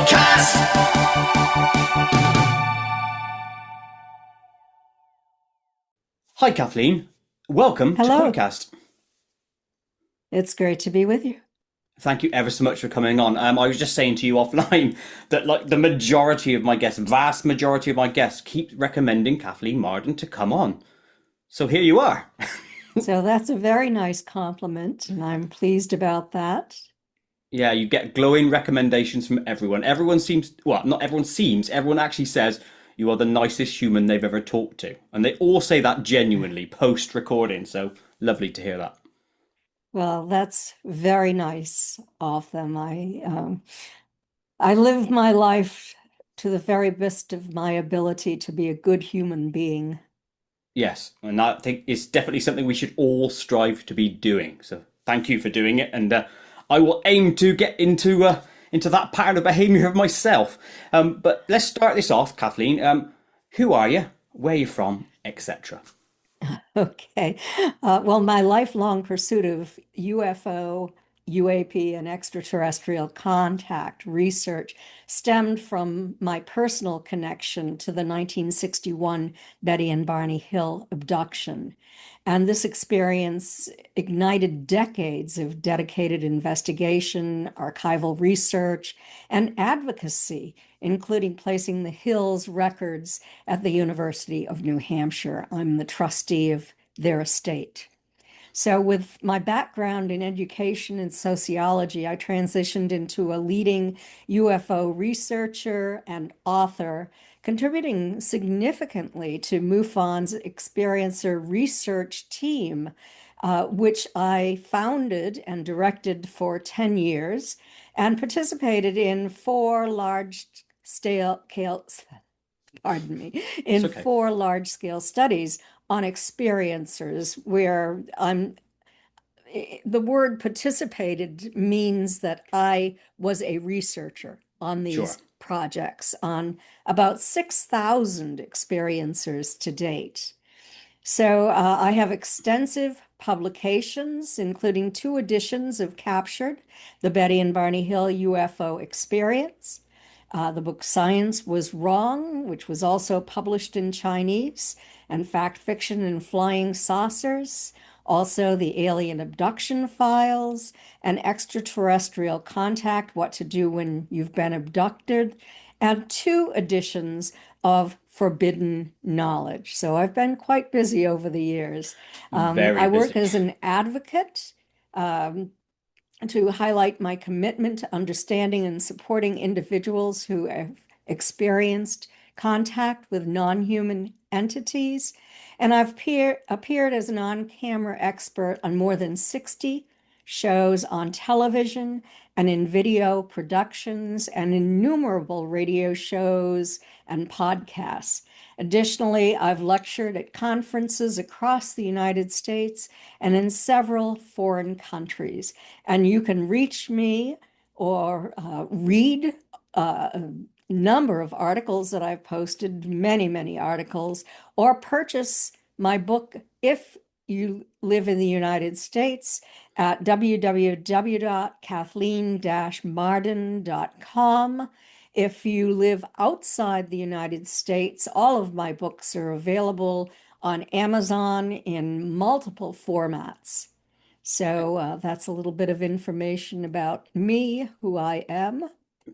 KoitCast. Hi, Kathleen. Welcome to Hello. KoitCast. It's great to be with you. Thank you ever so much for coming on. I was just saying to you offline that like the majority of my guests, vast majority of my guests, keep recommending Kathleen Marden to come on. So here you are. So that's a very nice compliment, and I'm pleased about that. Yeah, you get glowing recommendations from everyone. Everyone seems, well, not everyone seems, everyone actually says you are the nicest human they've ever talked to. And they all say that genuinely post recording. So lovely to hear that. Well, that's very nice of them. I live my life to the very best of my ability to be a good human being. Yes, and I think it's definitely something we should all strive to be doing. So thank you for doing it, and I will aim to get into that pattern of behaviour of myself. But let's start this off, Kathleen. Who are you? Where are you from? Etc. Okay. Well, my lifelong pursuit of UFO, UAP, and extraterrestrial contact research stemmed from my personal connection to the 1961 Betty and Barney Hill abduction. And this experience ignited decades of dedicated investigation, archival research, and advocacy, including placing the Hills records at the University of New Hampshire. I'm the trustee of their estate. So, with my background in education and sociology, I transitioned into a leading UFO researcher and author, contributing significantly to MUFON's experiencer research team, which I founded and directed for 10 years and participated in four large scale, pardon me, It's in okay. four large scale studies on experiencers where the word participated means that I was a researcher on Sure. these projects on about 6,000 experiencers to date. So I have extensive publications, including two editions of Captured, the Betty and Barney Hill UFO Experience, the book Science Was Wrong, which was also published in Chinese, and Fact Fiction and Flying Saucers, also the Alien Abduction Files, and Extraterrestrial Contact, What to Do When You've Been Abducted, and two editions of Forbidden Knowledge. So I've been quite busy over the years. Very I work busy. as an advocate. Um, to highlight my commitment to understanding and supporting individuals who have experienced contact with non-human entities. And I've appeared as an on-camera expert on more than 60 shows on television and in video productions and innumerable radio shows and podcasts. Additionally, I've lectured at conferences across the United States and in several foreign countries. And you can reach me or read a number of articles that I've posted, many, many articles, or purchase my book if you live in the United States at www.kathleen-marden.com. If you live outside the United States, all of my books are available on Amazon in multiple formats. So that's a little bit of information about me, who I am,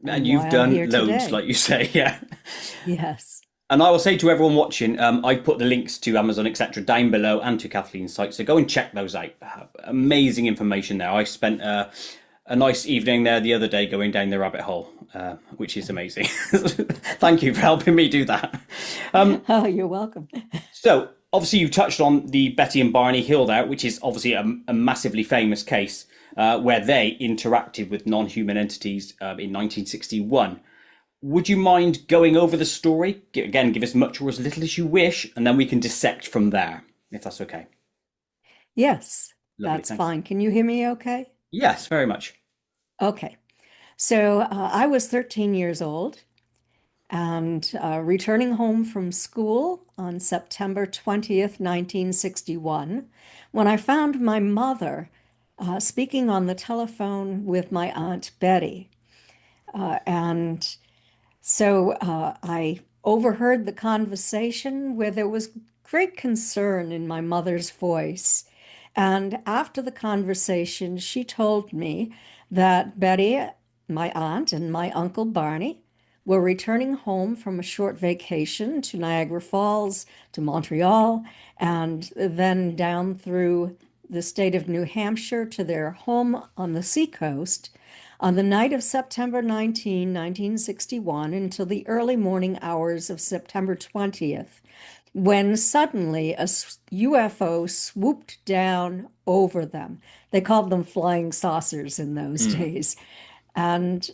And and you've why I'm done here loads, today. like you say, yeah. Yes. And I will say to everyone watching, I put the links to Amazon, etc., down below and to Kathleen's site. So go and check those out. Amazing information there. I spent a nice evening there the other day going down the rabbit hole, which is amazing. Thank you for helping me do that. Oh, you're welcome. So obviously you touched on the Betty and Barney Hill there, which is obviously a massively famous case where they interacted with non-human entities in 1961. Would you mind going over the story? Again, give as much or as little as you wish, and then we can dissect from there, if that's okay. Yes, Lovely, that's thank you. fine. Can you hear me okay? Yes, very much. Okay. So I was 13 years old and returning home from school on September 20th, 1961, when I found my mother speaking on the telephone with my Aunt Betty. And So I overheard the conversation where there was great concern in my mother's voice. And after the conversation, she told me that Betty, my aunt, and my uncle Barney were returning home from a short vacation to Niagara Falls, to Montreal, and then down through the state of New Hampshire to their home on the seacoast on the night of September 1961, until the early morning hours of September 20th, when suddenly a UFO swooped down over them. They called them flying saucers in those days. And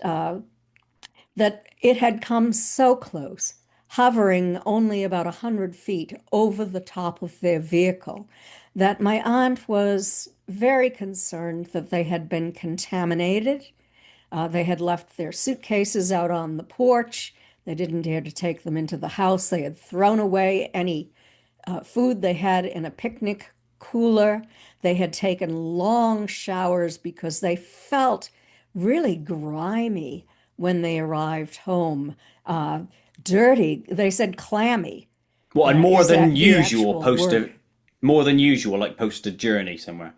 that it had come so close, hovering only about 100 feet over the top of their vehicle, that my aunt was very concerned that they had been contaminated. They had left their suitcases out on the porch. They didn't dare to take them into the house. They had thrown away any food they had in a picnic cooler. They had taken long showers because they felt really grimy when they arrived home. Dirty. They said clammy. What, and Is that the actual word? more than usual, like post a journey somewhere.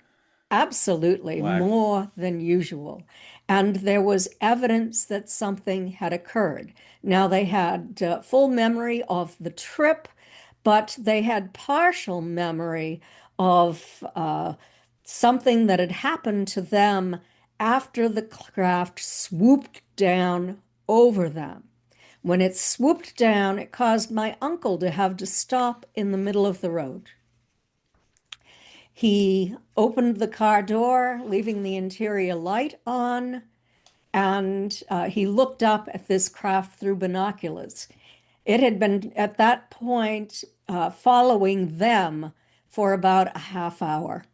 Absolutely, Wow. more than usual. And there was evidence that something had occurred. Now, they had full memory of the trip, but they had partial memory of something that had happened to them after the craft swooped down over them. When it swooped down, it caused my uncle to have to stop in the middle of the road. He opened the car door, leaving the interior light on, and he looked up at this craft through binoculars. It had been at that point following them for about a half hour.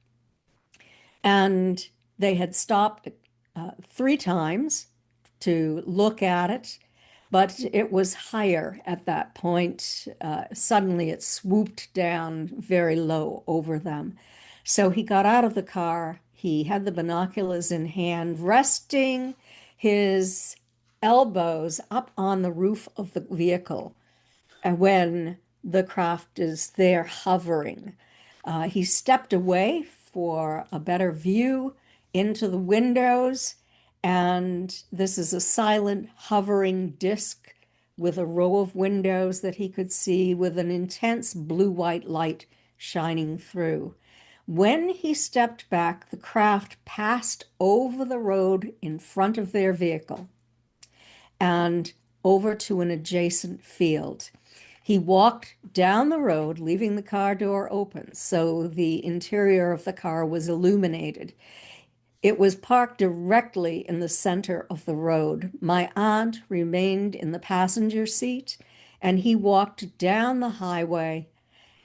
And they had stopped 3 times to look at it, but it was higher at that point. Suddenly it swooped down very low over them. So he got out of the car. He had the binoculars in hand, resting his elbows up on the roof of the vehicle when the craft is there hovering. He stepped away for a better view into the windows, and this is a silent hovering disc with a row of windows that he could see with an intense blue-white light shining through. When he stepped back, the craft passed over the road in front of their vehicle and over to an adjacent field. He walked down the road, leaving the car door open, so the interior of the car was illuminated. It was parked directly in the center of the road. My aunt remained in the passenger seat, and he walked down the highway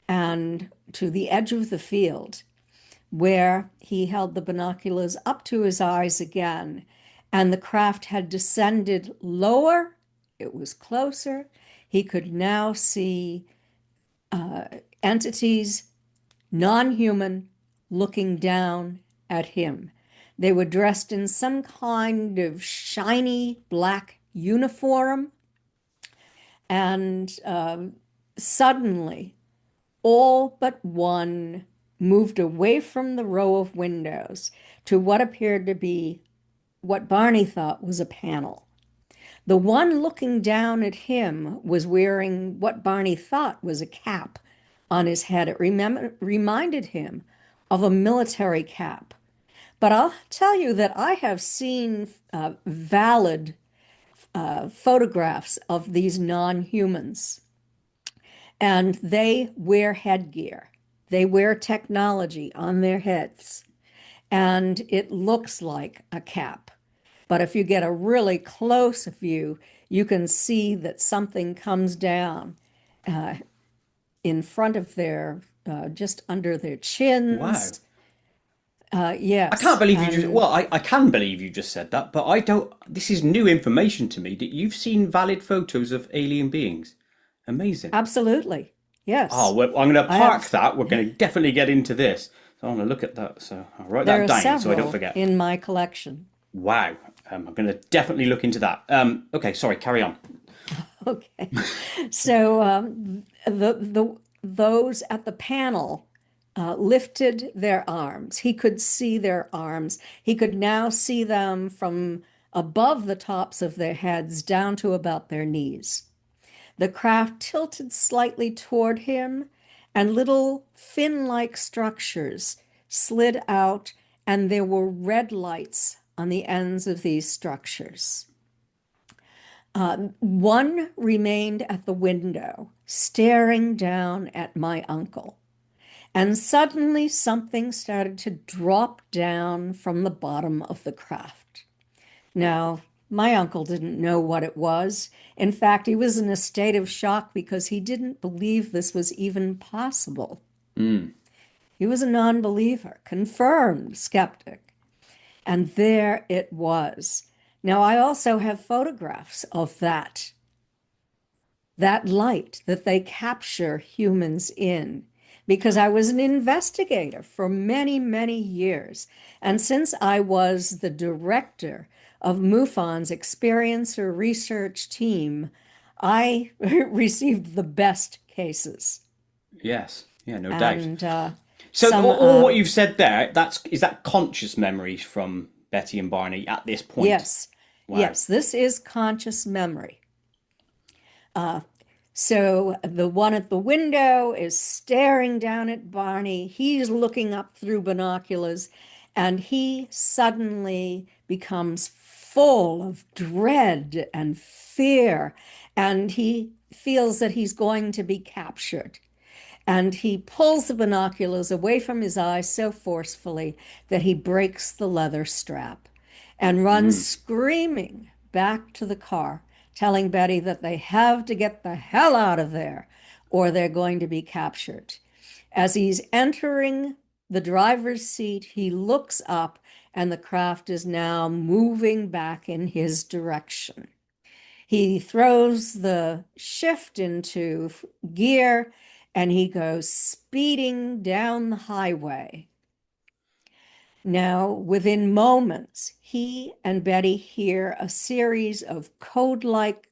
and to the edge of the field, where he held the binoculars up to his eyes again, and the craft had descended lower. It was closer. He could now see entities, non-human, looking down at him. They were dressed in some kind of shiny black uniform, and suddenly, all but one moved away from the row of windows to what appeared to be what Barney thought was a panel. The one looking down at him was wearing what Barney thought was a cap on his head. It reminded him of a military cap. But I'll tell you that I have seen valid photographs of these non-humans, and they wear headgear. They wear technology on their heads, and it looks like a cap. But if you get a really close view, you can see that something comes down in front of their, just under their Wow. chins. I Yes, can't believe you just, and well, I can believe you just said that, but I don't, this is new information to me that you've seen valid photos of alien beings. Amazing. absolutely, Oh, yes. well, I'm going to I park have, that. We're going to definitely get into this. So I'm going to look at that. So I'll write there that are down so I don't several forget. in my collection. Wow. I'm going to definitely look into that. Okay, sorry, carry on. Okay. So those at the panel lifted their arms. He could see their arms. He could now see them from above the tops of their heads down to about their knees. The craft tilted slightly toward him, and little fin-like structures slid out, and there were red lights on the ends of these structures. One remained at the window, staring down at my uncle. And suddenly something started to drop down from the bottom of the craft. Now, my uncle didn't know what it was. In fact, he was in a state of shock because he didn't believe this was even possible. Mm. He was a non-believer, confirmed skeptic. And there it was. Now, I also have photographs of that light that they capture humans in, because I was an investigator for many, many years. And since I was the director of MUFON's experiencer research team, I received the best cases. Yes. Yeah, no doubt. And So some, all what you've said there, is that conscious memories from Betty and Barney at this point? yes, Wow. yes, this is conscious memory. So the one at the window is staring down at Barney. He's looking up through binoculars, and he suddenly becomes full of dread and fear, and he feels that he's going to be captured. And he pulls the binoculars away from his eyes so forcefully that he breaks the leather strap and runs screaming back to the car, telling Betty that they have to get the hell out of there or they're going to be captured. As he's entering the driver's seat, he looks up and the craft is now moving back in his direction. He throws the shift into gear and he goes speeding down the highway. Now, within moments, he and Betty hear a series of code-like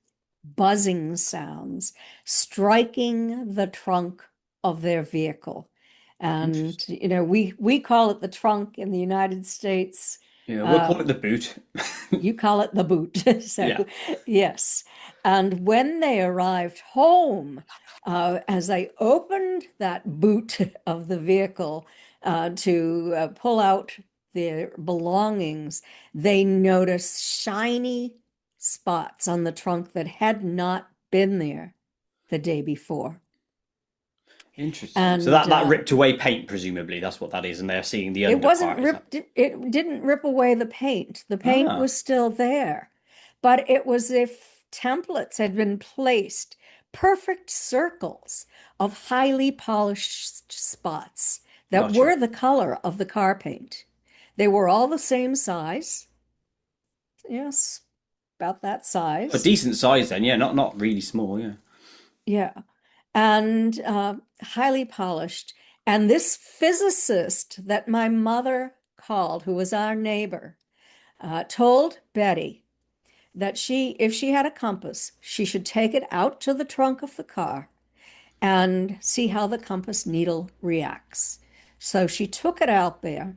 buzzing sounds striking the trunk of their vehicle. And, we call it the trunk in the United States. Yeah, we'll call it the boot. You call it the boot. So, Yeah. yes. And when they arrived home, as they opened that boot of the vehicle to pull out their belongings, they noticed shiny spots on the trunk that had not been there the day before. Interesting. And So that ripped away paint, presumably. That's what that is, and they're seeing the it wasn't underpart. Is that... ripped, it didn't rip away the paint. The paint Ah, was still there, but it was as if templates had been placed, perfect circles of highly polished spots that gotcha. were the color of the car paint. They were all the same size. Yes, about that A size. decent size then, yeah, not really small, yeah. Yeah. And highly polished. And this physicist that my mother called, who was our neighbor, told Betty that if she had a compass, she should take it out to the trunk of the car and see how the compass needle reacts. So she took it out there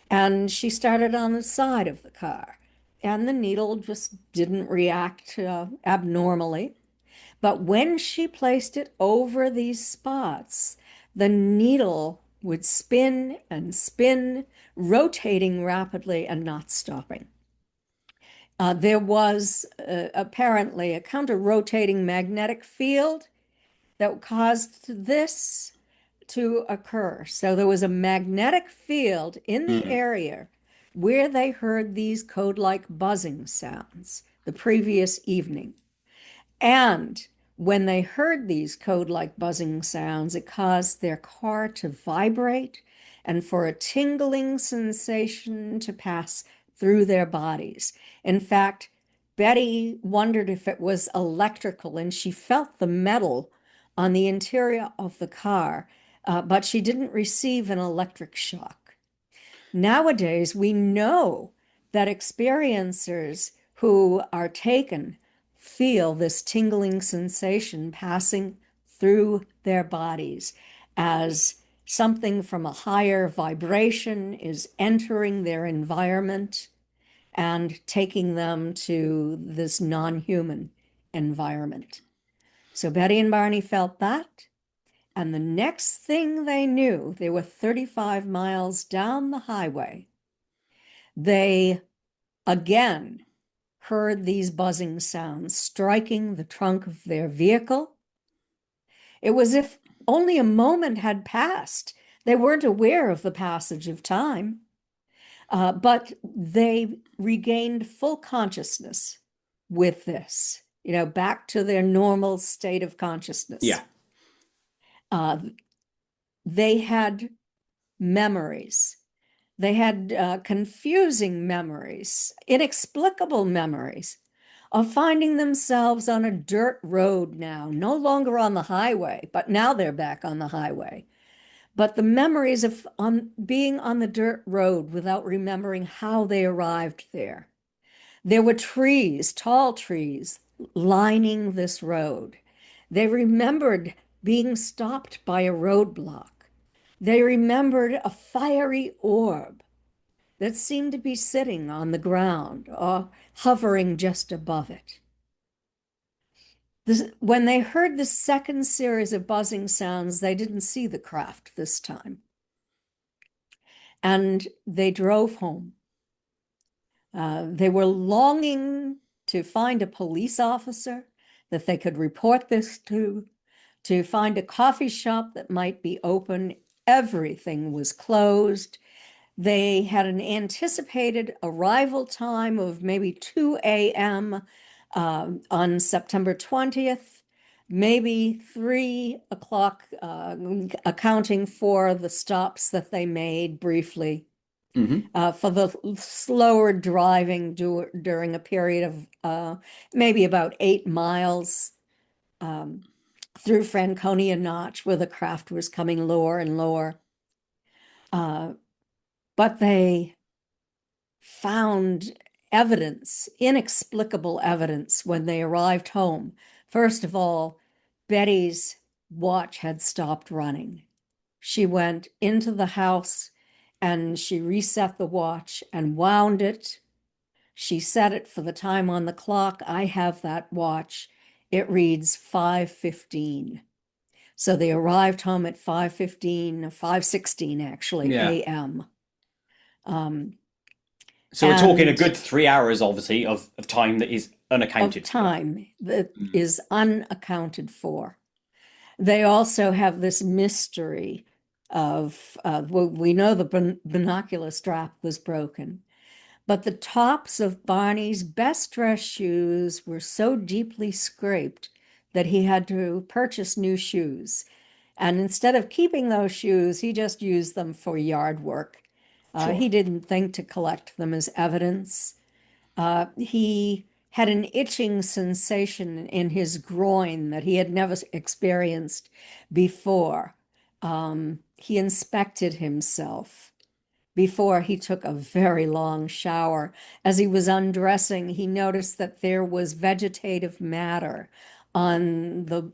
and she started on the side of the car, and the needle just didn't react abnormally. But when she placed it over these spots, the needle would spin and spin, rotating rapidly and not stopping. There was apparently a counter-rotating magnetic field that caused this to occur. So there was a magnetic field in the Hmm. area where they heard these code-like buzzing sounds the previous evening. And when they heard these code-like buzzing sounds, it caused their car to vibrate and for a tingling sensation to pass through their bodies. In fact, Betty wondered if it was electrical, and she felt the metal on the interior of the car, but she didn't receive an electric shock. Nowadays, we know that experiencers who are taken feel this tingling sensation passing through their bodies as something from a higher vibration is entering their environment and taking them to this non-human environment. So Betty and Barney felt that. And the next thing they knew, they were 35 miles down the highway. They again heard these buzzing sounds striking the trunk of their vehicle. It was as if only a moment had passed. They weren't aware of the passage of time, but they regained full consciousness with this, back to their normal state of consciousness. Yeah. They had memories. They had confusing memories, inexplicable memories of finding themselves on a dirt road now, no longer on the highway, but now they're back on the highway. But the memories of being on the dirt road without remembering how they arrived there. There were trees, tall trees, lining this road. They remembered being stopped by a roadblock. They remembered a fiery orb that seemed to be sitting on the ground or hovering just above it. When they heard the second series of buzzing sounds, they didn't see the craft this time. And they drove home. They were longing to find a police officer that they could report this to find a coffee shop that might be open. Everything was closed. They had an anticipated arrival time of maybe 2 a.m. On September 20th, maybe 3 o'clock, accounting for the stops that they made briefly. For the slower driving during a period of maybe about 8 miles through Franconia Notch, where the craft was coming lower and lower. But they found evidence, inexplicable evidence, when they arrived home. First of all, Betty's watch had stopped running. She went into the house and she reset the watch and wound it. She set it for the time on the clock. I have that watch. It reads 5:15. So they arrived home at 5:15, 5:16 actually, Yeah. a.m. So we're talking a good 3 hours, obviously, of time that is unaccounted for. Time that is unaccounted for. They also have this mystery of, well, we know the binocular strap was broken, but the tops of Barney's best dress shoes were so deeply scraped that he had to purchase new shoes. And instead of keeping those shoes, he just used them for yard work. Sure. He didn't think to collect them as evidence. He had an itching sensation in his groin that he had never experienced before. He inspected himself before he took a very long shower. As he was undressing, he noticed that there was vegetative matter on the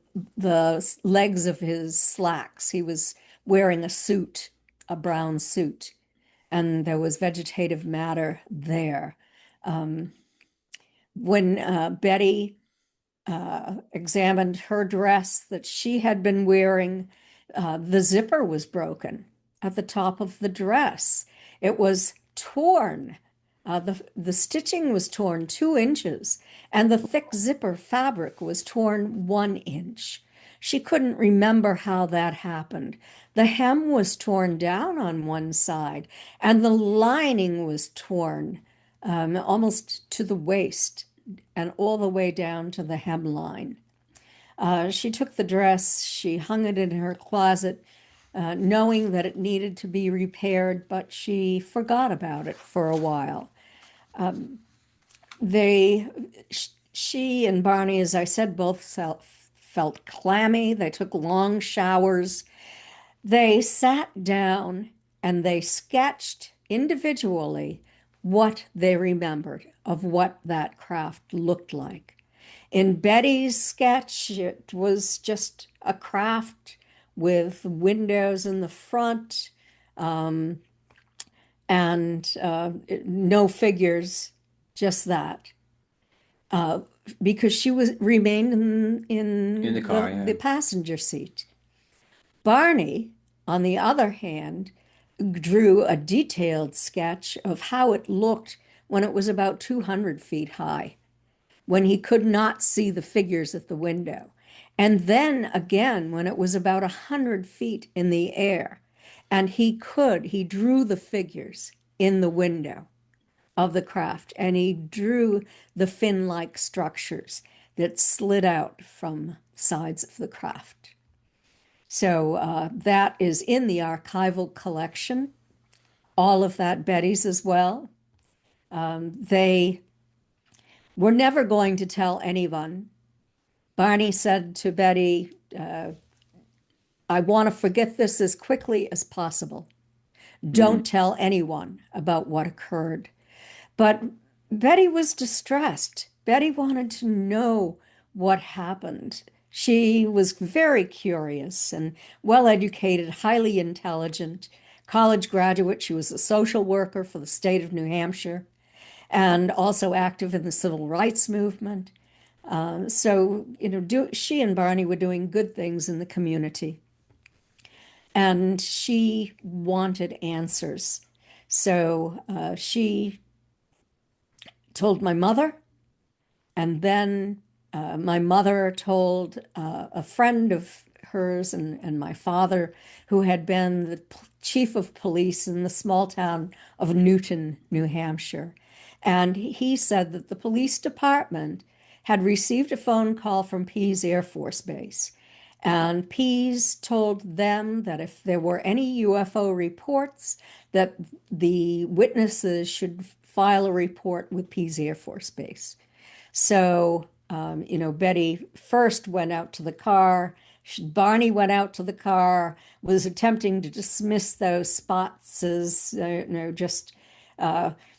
legs of his slacks. He was wearing a suit, a brown suit, and there was vegetative matter there. When Betty examined her dress that she had been wearing, the zipper was broken at the top of the dress. It was torn. The stitching was torn 2 inches, and the thick zipper fabric was torn 1 inch. She couldn't remember how that happened. The hem was torn down on one side, and the lining was torn almost to the waist and all the way down to the hemline. She took the dress, she hung it in her closet, knowing that it needed to be repaired, but she forgot about it for a while. She and Barney, as I said, both felt clammy. They took long showers. They sat down and they sketched individually what they remembered of what that craft looked like. In Betty's sketch, it was just a craft with windows in the front, um, and no figures, just that. Uh, because she was remained In the in car, the yeah. passenger seat. Barney, on the other hand, drew a detailed sketch of how it looked when it was about 200 feet high, when he could not see the figures at the window. And then again, when it was about 100 feet in the air, and he drew the figures in the window of the craft, and he drew the fin-like structures that slid out from sides of the craft. So that is in the archival collection. All of that Betty's as well. They were never going to tell anyone. Barney said to Betty, I want to forget this as quickly as possible. Don't tell anyone about what occurred. But Betty was distressed. Betty wanted to know what happened. She was very curious and well educated, highly intelligent, college graduate. She was a social worker for the state of New Hampshire and also active in the civil rights movement. So, she and Barney were doing good things in the community. And she wanted answers. So she told my mother, and then my mother told a friend of hers and my father, who had been the chief of police in the small town of Newton, New Hampshire. And he said that the police department had received a phone call from Pease Air Force Base. And Pease told them that if there were any UFO reports, that the witnesses should file a report with Pease Air Force Base. So, Betty first went out to the car. Barney went out to the car, was attempting to dismiss those spots as,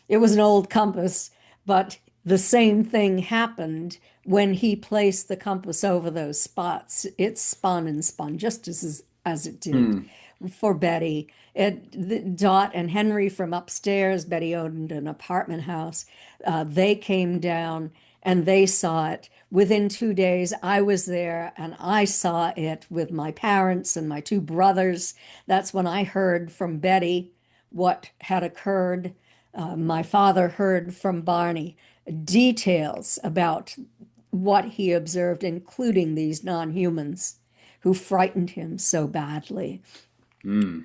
it was an old compass, but the same thing happened when he placed the compass over those spots. It spun and spun just as it did for Betty. Dot and Henry from upstairs, Betty owned an apartment house. They came down and they saw it. Within 2 days, I was there and I saw it with my parents and my two brothers. That's when I heard from Betty what had occurred. My father heard from Barney details about what he observed, including these non-humans who frightened him so badly. And,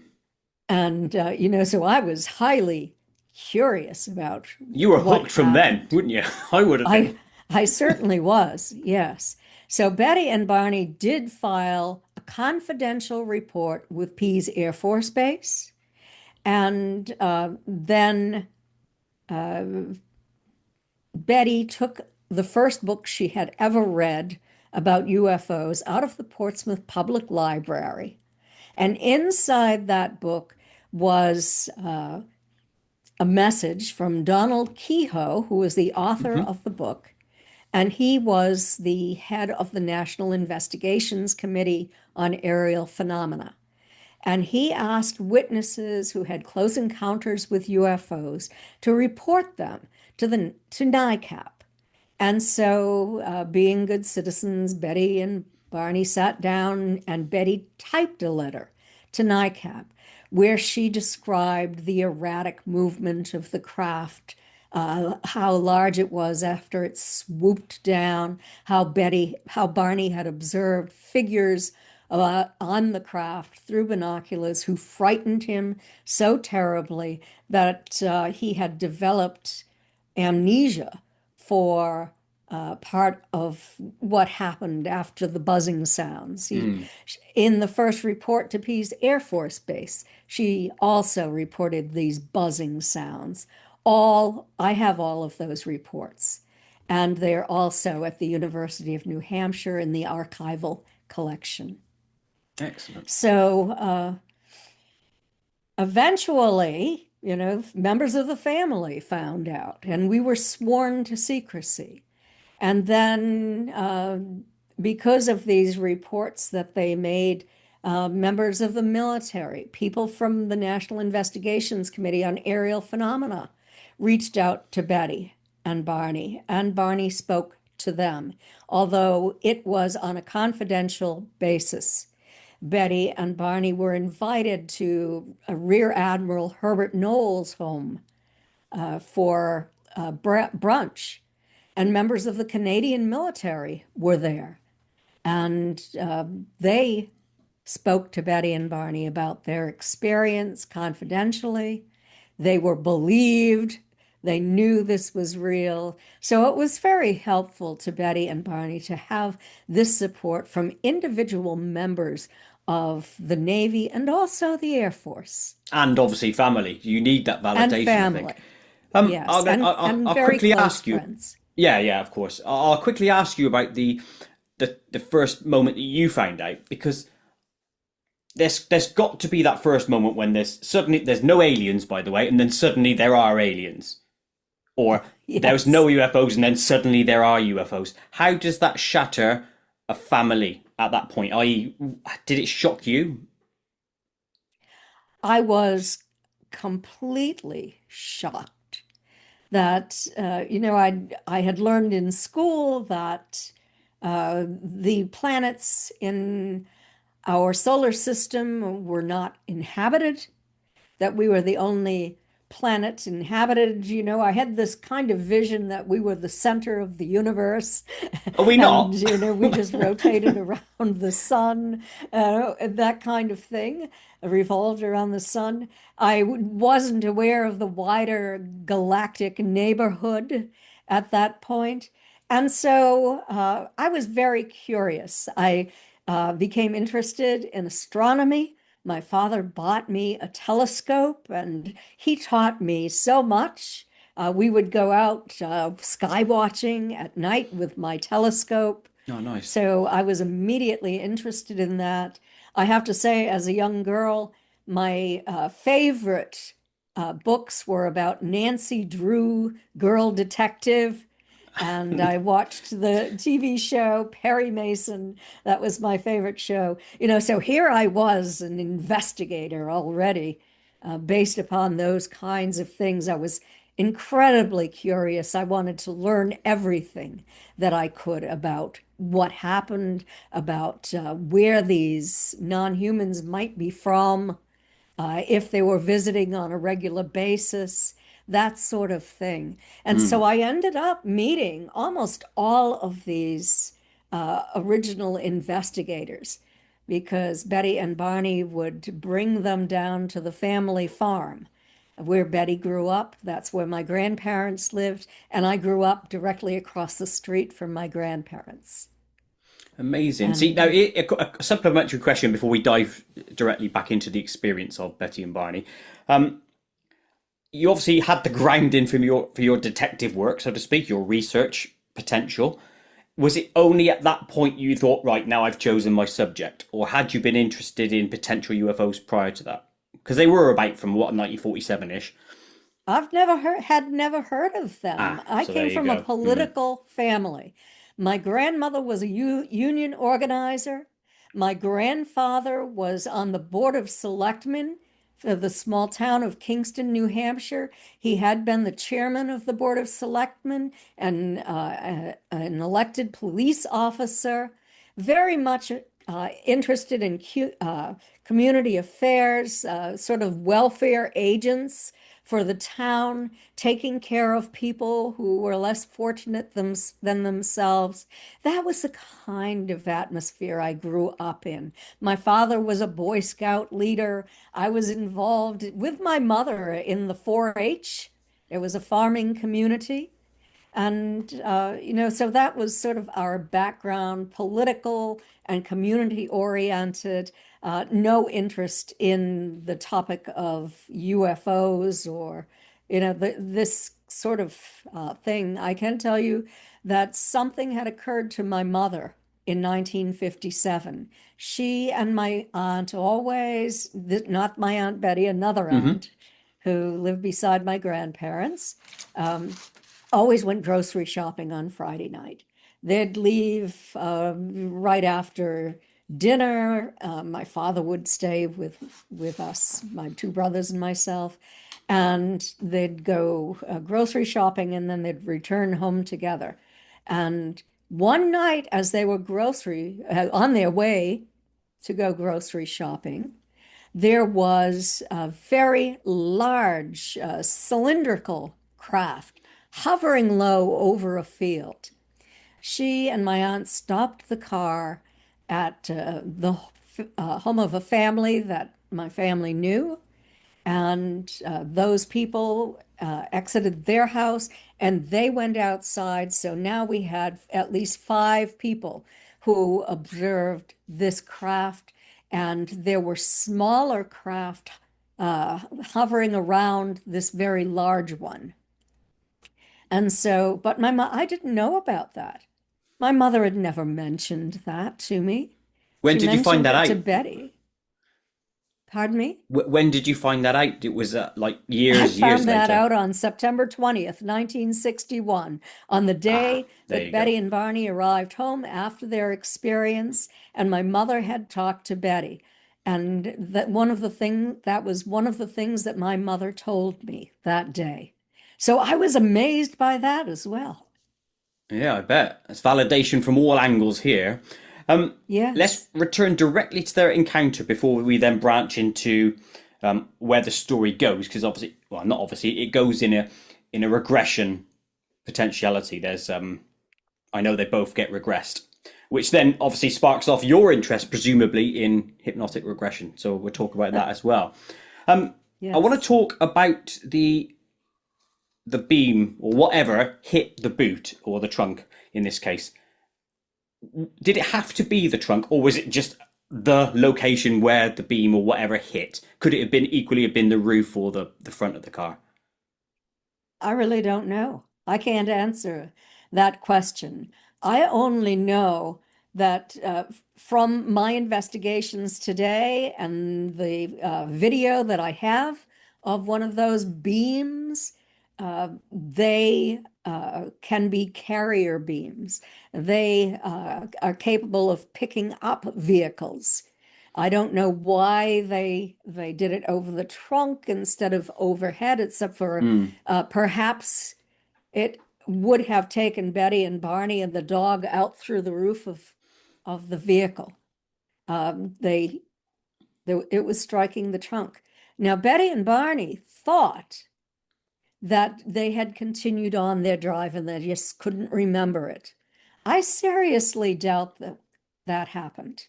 so I was highly curious about You were what hooked from then, happened. wouldn't you? I would have been. I certainly was, yes. So Betty and Barney did file a confidential report with Pease Air Force Base. And then Betty took the first book she had ever read about UFOs out of the Portsmouth Public Library. And inside that book was a message from Donald Kehoe, who was the author Hmm. of the book. And he was the head of the National Investigations Committee on Aerial Phenomena. And he asked witnesses who had close encounters with UFOs to report them to NICAP. And so, being good citizens, Betty and Barney sat down and Betty typed a letter to NICAP where she described the erratic movement of the craft, how large it was after it swooped down, how Barney had observed figures on the craft through binoculars who frightened him so terribly that he had developed amnesia for part of what happened after the buzzing sounds. In the first report to Pease Air Force Base, she also reported these buzzing sounds. I have all of those reports, and they're also at the University of New Hampshire in the archival collection. Excellent. So eventually, members of the family found out, and we were sworn to secrecy. And then, because of these reports that they made, members of the military, people from the National Investigations Committee on Aerial Phenomena reached out to Betty and Barney spoke to them, although it was on a confidential basis. Betty and Barney were invited to Rear Admiral Herbert Knowles' home for brunch, and members of the Canadian military were there. And they spoke to Betty and Barney about their experience confidentially. They were believed. They knew this was real. So it was very helpful to Betty and Barney to have this support from individual members of the Navy and also the Air Force. And obviously family. You need that And validation, I think. family, yes, and I'll very quickly close ask you. friends. Yeah, yeah, of course. I'll quickly ask you about the first moment that you found out, because there's got to be that first moment when there's no aliens, by the way, and then suddenly there are aliens, or there's Yes. no UFOs and then suddenly there are UFOs. How does that shatter a family at that point? I.e., did it shock you? I was completely shocked that, I had learned in school that the planets in our solar system were not inhabited, that we were the only planet inhabited. I had this kind of vision that we were the center of the universe Are we and, not? we just rotated around the sun, that kind of thing, revolved around the sun. I wasn't aware of the wider galactic neighborhood at that point. And so I was very curious. I became interested in astronomy. My father bought me a telescope and he taught me so much. We would go out sky watching at night with my telescope. Oh, nice. So I was immediately interested in that. I have to say, as a young girl, my favorite books were about Nancy Drew, Girl Detective, and I watched the TV show Perry Mason. That was my favorite show. So here I was, an investigator already, based upon those kinds of things. I was incredibly curious. I wanted to learn everything that I could about what happened, about where these non-humans might be from, if they were visiting on a regular basis, that sort of thing. And so I ended up meeting almost all of these original investigators because Betty and Barney would bring them down to the family farm where Betty grew up. That's where my grandparents lived. And I grew up directly across the street from my grandparents. Amazing. See, now And a supplementary question before we dive directly back into the experience of Betty and Barney. You obviously had the grounding from your detective work, so to speak, your research potential. Was it only at that point you thought, right, now I've chosen my subject, or had you been interested in potential UFOs prior to that? Because they were about from what, 1947-ish. I've never heard of them. I So there came you from a go. political family. My grandmother was a union organizer. My grandfather was on the board of selectmen for the small town of Kingston, New Hampshire. He had been the chairman of the board of selectmen and an elected police officer. Very much interested in community affairs, sort of welfare agents for the town, taking care of people who were less fortunate than themselves. That was the kind of atmosphere I grew up in. My father was a Boy Scout leader. I was involved with my mother in the 4-H. There was a farming community. And, so that was sort of our background, political and community oriented, no interest in the topic of UFOs or, this sort of thing. I can tell you that something had occurred to my mother in 1957. She and my aunt always, not my Aunt Betty, another aunt who lived beside my grandparents, always went grocery shopping on Friday night. They'd leave right after dinner. My father would stay with us, my two brothers and myself, and they'd go grocery shopping, and then they'd return home together. And one night, as they were on their way to go grocery shopping, there was a very large cylindrical craft hovering low over a field. She and my aunt stopped the car at the home of a family that my family knew, and those people exited their house and they went outside. So now we had at least five people who observed this craft, and there were smaller craft hovering around this very large one. And so, but I didn't know about that. My mother had never mentioned that to me. When She did you find mentioned that it out? to Betty. Pardon me? When did you find that out? It was like I years found that later. out on September 20th, 1961, on the Ah, day there that you go. Betty and Barney arrived home after their experience, and my mother had talked to Betty. And that was one of the things that my mother told me that day. So I was amazed by that as well. Yeah, I bet. It's validation from all angles here. Let's Yes. return directly to their encounter before we then branch into where the story goes, because obviously, well, not obviously, it goes in a regression potentiality. There's I know they both get regressed, which then obviously sparks off your interest, presumably in hypnotic regression. So we'll talk about that as well. I want to Yes. talk about the beam or whatever hit the boot or the trunk in this case. Did it have to be the trunk, or was it just the location where the beam or whatever hit? Could it have been equally have been the roof or the front of the car? I really don't know. I can't answer that question. I only know that from my investigations today and the video that I have of one of those beams, they can be carrier beams. They are capable of picking up vehicles. I don't know why they did it over the trunk instead of overhead, except for Mm. perhaps it would have taken Betty and Barney and the dog out through the roof of the vehicle. They it was striking the trunk. Now Betty and Barney thought that they had continued on their drive and they just couldn't remember it. I seriously doubt that that happened.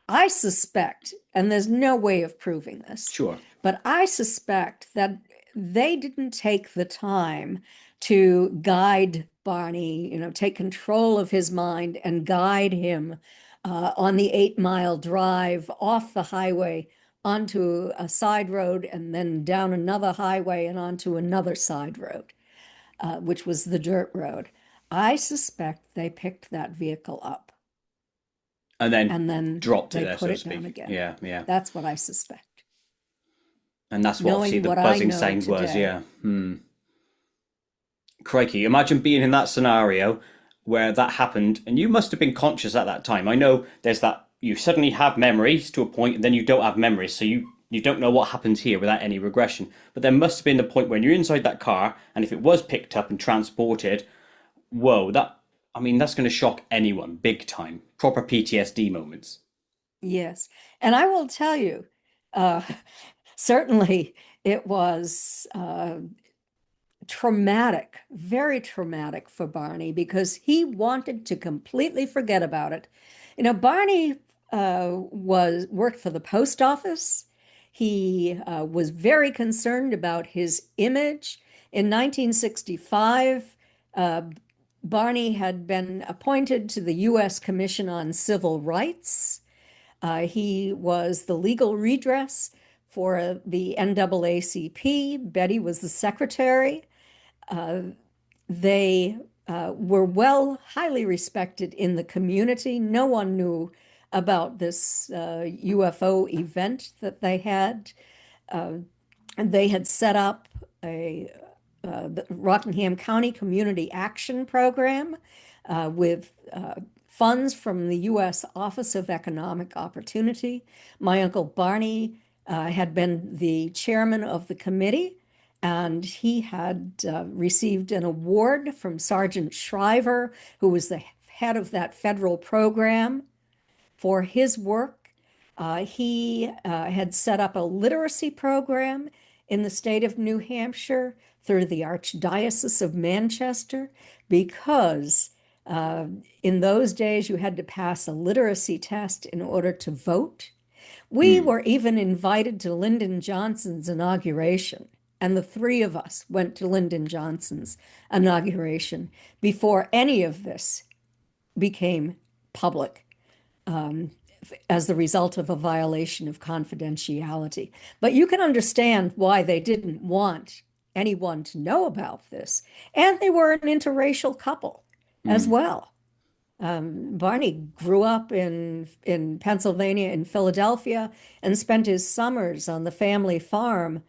I suspect, and there's no way of proving this, Sure. but I suspect that they didn't take the time to guide Barney, take control of his mind and guide him on the 8 mile drive off the highway onto a side road and then down another highway and onto another side road, which was the dirt road. I suspect they picked that vehicle up And then and then dropped it they there, put so to it down speak. again. Yeah, yeah. That's what I suspect. And that's what obviously Knowing the what I buzzing know sound was. today. Yeah. Hmm. Crikey, imagine being in that scenario where that happened and you must have been conscious at that time. I know there's that you suddenly have memories to a point and then you don't have memories, so you don't know what happens here without any regression. But there must have been the point when you're inside that car and if it was picked up and transported, whoa, that I mean that's going to shock anyone big time. Proper PTSD moments. Yes. And I will tell you, uh, certainly it was traumatic, very traumatic for Barney because he wanted to completely forget about it. Barney was worked for the post office. He was very concerned about his image. In 1965, uh, Barney had been appointed to the U.S. Commission on Civil Rights. He was the legal redress for the NAACP. Betty was the secretary. Uh, they were highly respected in the community. No one knew about this UFO event that they had. Uh, and they had set up the Rockingham County Community Action Program. with funds from the U.S. Office of Economic Opportunity. My uncle Barney had been the chairman of the committee, and he had received an award from Sergeant Shriver, who was the head of that federal program, for his work. He had set up a literacy program in the state of New Hampshire through the Archdiocese of Manchester, because in those days you had to pass a literacy test in order to vote. We Mm. were even invited to Lyndon Johnson's inauguration, and the three of us went to Lyndon Johnson's inauguration before any of this became public, as the result of a violation of confidentiality. But you can understand why they didn't want anyone to know about this. And they were an interracial couple as Mm. well. Barney grew up in Pennsylvania, in Philadelphia, and spent his summers on the family farm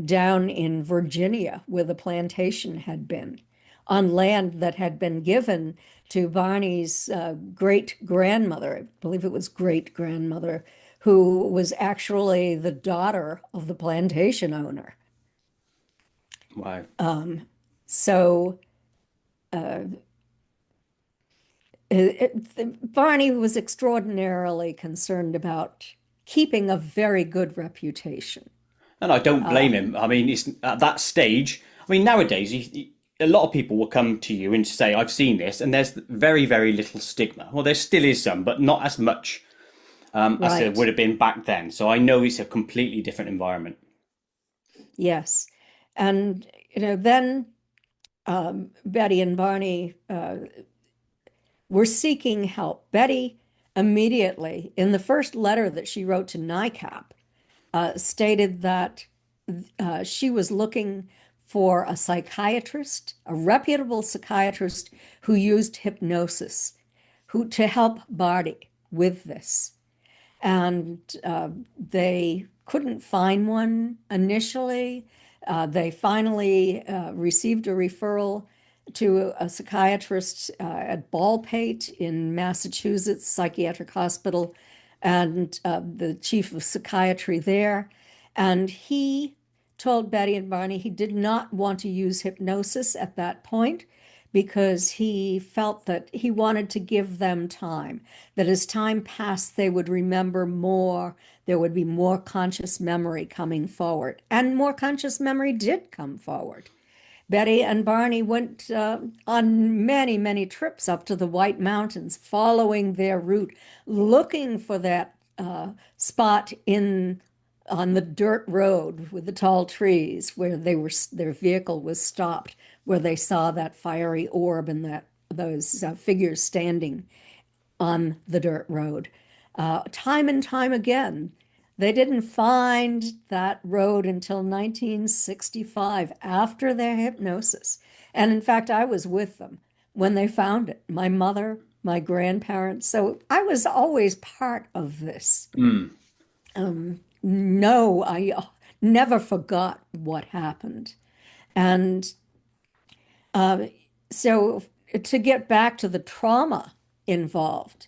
down in Virginia, where the plantation had been, on land that had been given to Barney's great-grandmother, I believe it was great-grandmother, who was actually the daughter of the plantation owner. Wow. So Barney was extraordinarily concerned about keeping a very good reputation. And I don't blame him. I mean, it's at that stage. I mean, nowadays, a lot of people will come to you and say, "I've seen this," and there's very, very little stigma. Well, there still is some, but not as much as there Right. would have been back then. So I know it's a completely different environment. Yes. And, then Betty and Barney were seeking help. Betty immediately, in the first letter that she wrote to NICAP, stated that she was looking for a psychiatrist, a reputable psychiatrist who used hypnosis, to help Barney with this. And they couldn't find one initially. They finally received a referral to a psychiatrist at Baldpate in Massachusetts Psychiatric Hospital, and the chief of psychiatry there. And he told Betty and Barney he did not want to use hypnosis at that point, because he felt that he wanted to give them time, that as time passed, they would remember more, there would be more conscious memory coming forward. And more conscious memory did come forward. Betty and Barney went on many, many trips up to the White Mountains, following their route, looking for that spot on the dirt road with the tall trees where their vehicle was stopped, where they saw that fiery orb and those figures standing on the dirt road. Time and time again, they didn't find that road until 1965, after their hypnosis. And in fact, I was with them when they found it. My mother, my grandparents. So I was always part of this. Mm. No, I never forgot what happened. And so to get back to the trauma involved,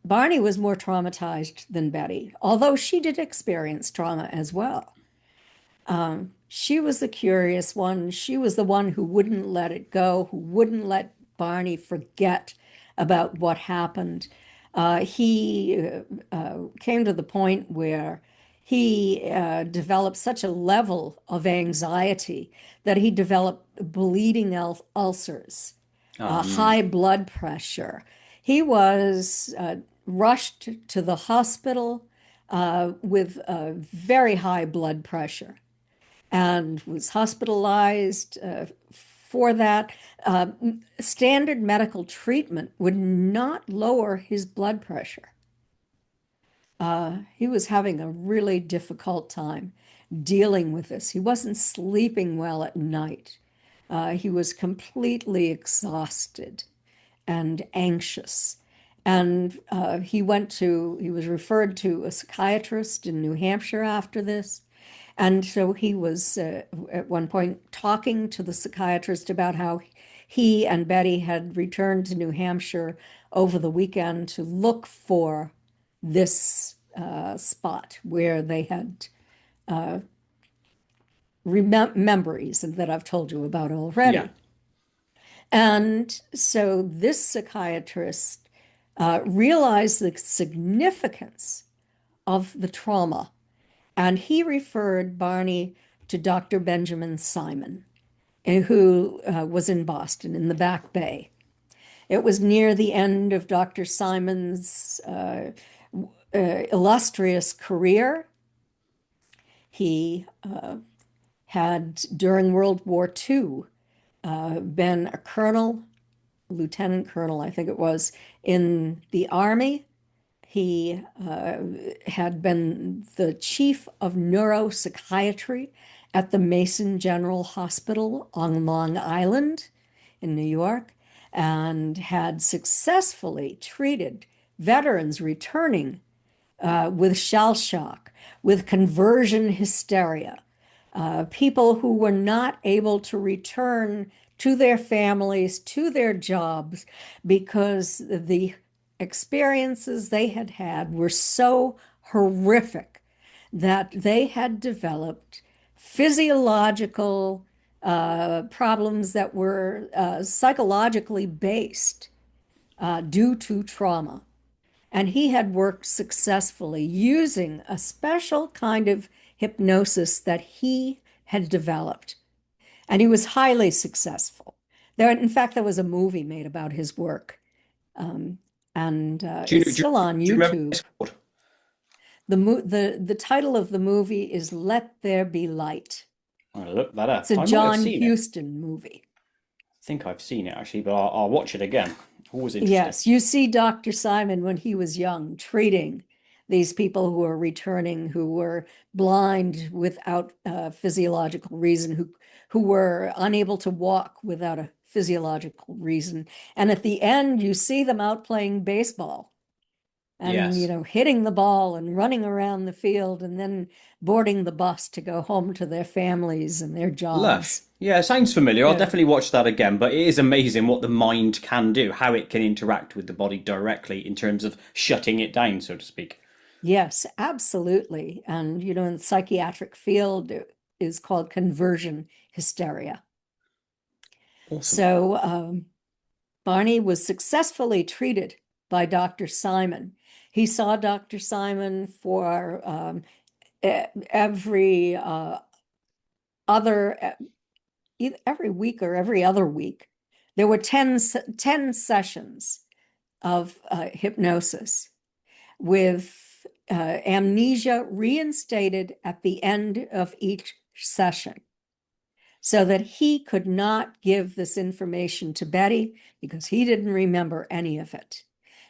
Barney was more traumatized than Betty, although she did experience trauma as well. She was the curious one. She was the one who wouldn't let it go, who wouldn't let Barney forget about what happened. He came to the point where he developed such a level of anxiety that he developed bleeding ulcers, Oh, high blood pressure. He was rushed to the hospital with very high blood pressure, and was hospitalized for that. Standard medical treatment would not lower his blood pressure. He was having a really difficult time dealing with this. He wasn't sleeping well at night. He was completely exhausted and anxious. And he was referred to a psychiatrist in New Hampshire after this. And so he was at one point talking to the psychiatrist about how he and Betty had returned to New Hampshire over the weekend to look for this spot where they had memories that I've told you about Yeah. already. And so this psychiatrist realized the significance of the trauma, and he referred Barney to Dr. Benjamin Simon, who was in Boston in the Back Bay. It was near the end of Dr. Simon's illustrious career. He had, during World War II, been a colonel, lieutenant colonel, I think it was, in the Army. He had been the chief of neuropsychiatry at the Mason General Hospital on Long Island in New York, and had successfully treated veterans returning with shell shock, with conversion hysteria, people who were not able to return to their families, to their jobs, because the experiences they had had were so horrific that they had developed physiological problems that were psychologically based due to trauma. And he had worked successfully using a special kind of hypnosis that he had developed. And he was highly successful. In fact, there was a movie made about his work, um, and Do you, it's do you, still on do you remember YouTube. what it's called? The title of the movie is Let There Be Light. I'll look that It's up. a I might have John seen it. Huston movie. I think I've seen it actually, but I'll watch it again. Always interesting. Yes, you see Dr. Simon when he was young, treating these people who were returning, who were blind without physiological reason, who were unable to walk without a physiological reason. And at the end, you see them out playing baseball and, Yes. hitting the ball and running around the field and then boarding the bus to go home to their families and their Lush. jobs. Yeah, sounds familiar. I'll Yeah. definitely watch that again, but it is amazing what the mind can do, how it can interact with the body directly in terms of shutting it down, so to speak. Yes, absolutely. And, in the psychiatric field, it is called conversion hysteria. Awesome. So Barney was successfully treated by Dr. Simon. He saw Dr. Simon for every other, every week or every other week. There were 10 sessions of hypnosis with amnesia reinstated at the end of each session so that he could not give this information to Betty because he didn't remember any of it.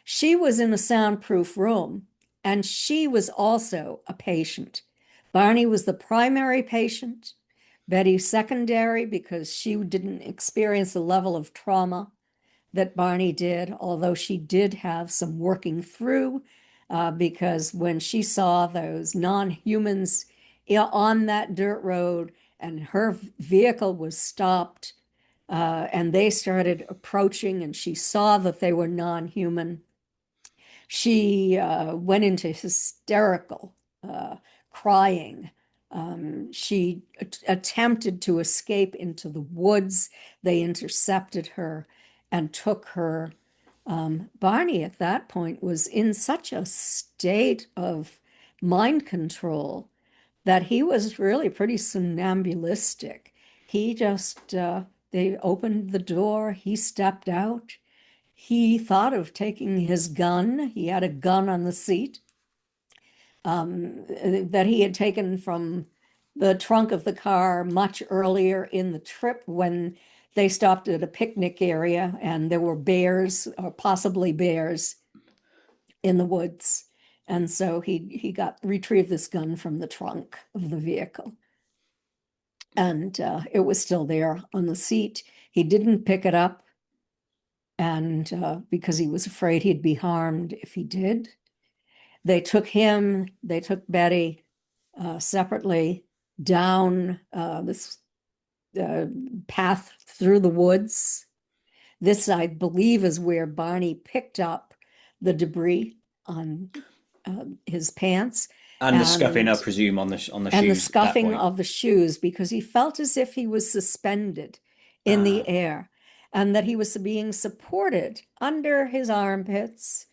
She was in a soundproof room and she was also a patient. Barney was the primary patient, Betty secondary because she didn't experience the level of trauma that Barney did, although she did have some working through because when she saw those non-humans on that dirt road and her vehicle was stopped and they started approaching and she saw that they were non-human, she went into hysterical crying. She attempted to escape into the woods. They intercepted her and took her. Barney at that point was in such a state of mind control that he was really pretty somnambulistic. He just, they opened the door, he stepped out. He thought of taking his gun. He had a gun on the seat that he had taken from the trunk of the car much earlier in the trip when they stopped at a picnic area and there were bears or possibly bears in the woods. And so he got retrieved this gun from the trunk of the vehicle. And it was still there on the seat. He didn't pick it up. And because he was afraid he'd be harmed if he did. They took Betty separately down this path through the woods. This, I believe, is where Barney picked up the debris on his pants And the scuffing, I and presume, on the and the shoes at that scuffing point. of the shoes, because he felt as if he was suspended in the air and that he was being supported under his armpits,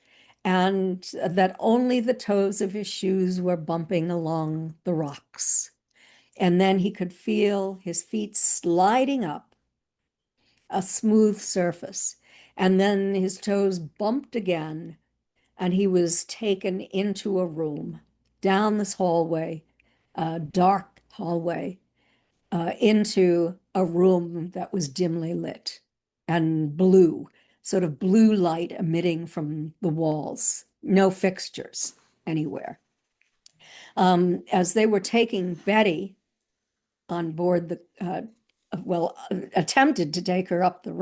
and that only the toes of his shoes were bumping along the rocks. And then he could feel his feet sliding up a smooth surface. And then his toes bumped again, and he was taken into a room down this hallway, dark hallway, into a room that was dimly lit and blue, sort of blue light emitting from the walls, no fixtures anywhere. As they were taking Betty on board attempted to take her up the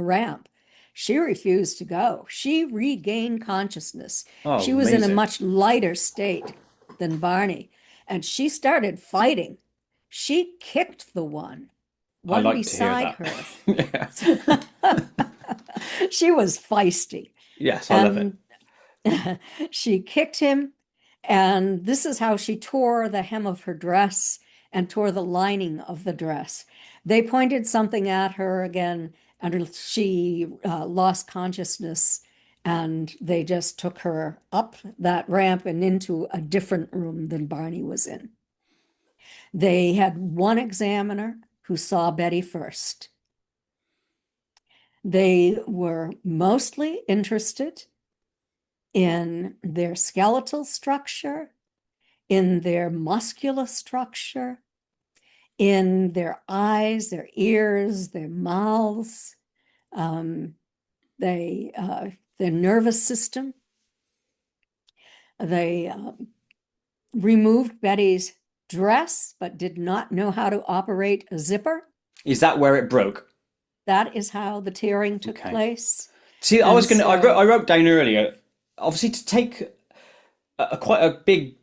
ramp. She refused to go. She regained consciousness. Oh, She was in a amazing. much lighter state than Barney, and she started fighting. She kicked the one I like to hear beside that. her. She was feisty. Yes, I love it. And she kicked him, and this is how she tore the hem of her dress and tore the lining of the dress. They pointed something at her again, and she lost consciousness, and they just took her up that ramp and into a different room than Barney was in. They had one examiner who saw Betty first. They were mostly interested in their skeletal structure, in their muscular structure, in their eyes, their ears, their mouths, their nervous system. They removed Betty's dress, but did not know how to operate a zipper. Is that where it broke? That is how the tearing took Okay. place. See, I And was gonna. I so, wrote down earlier. Obviously, to take quite a big,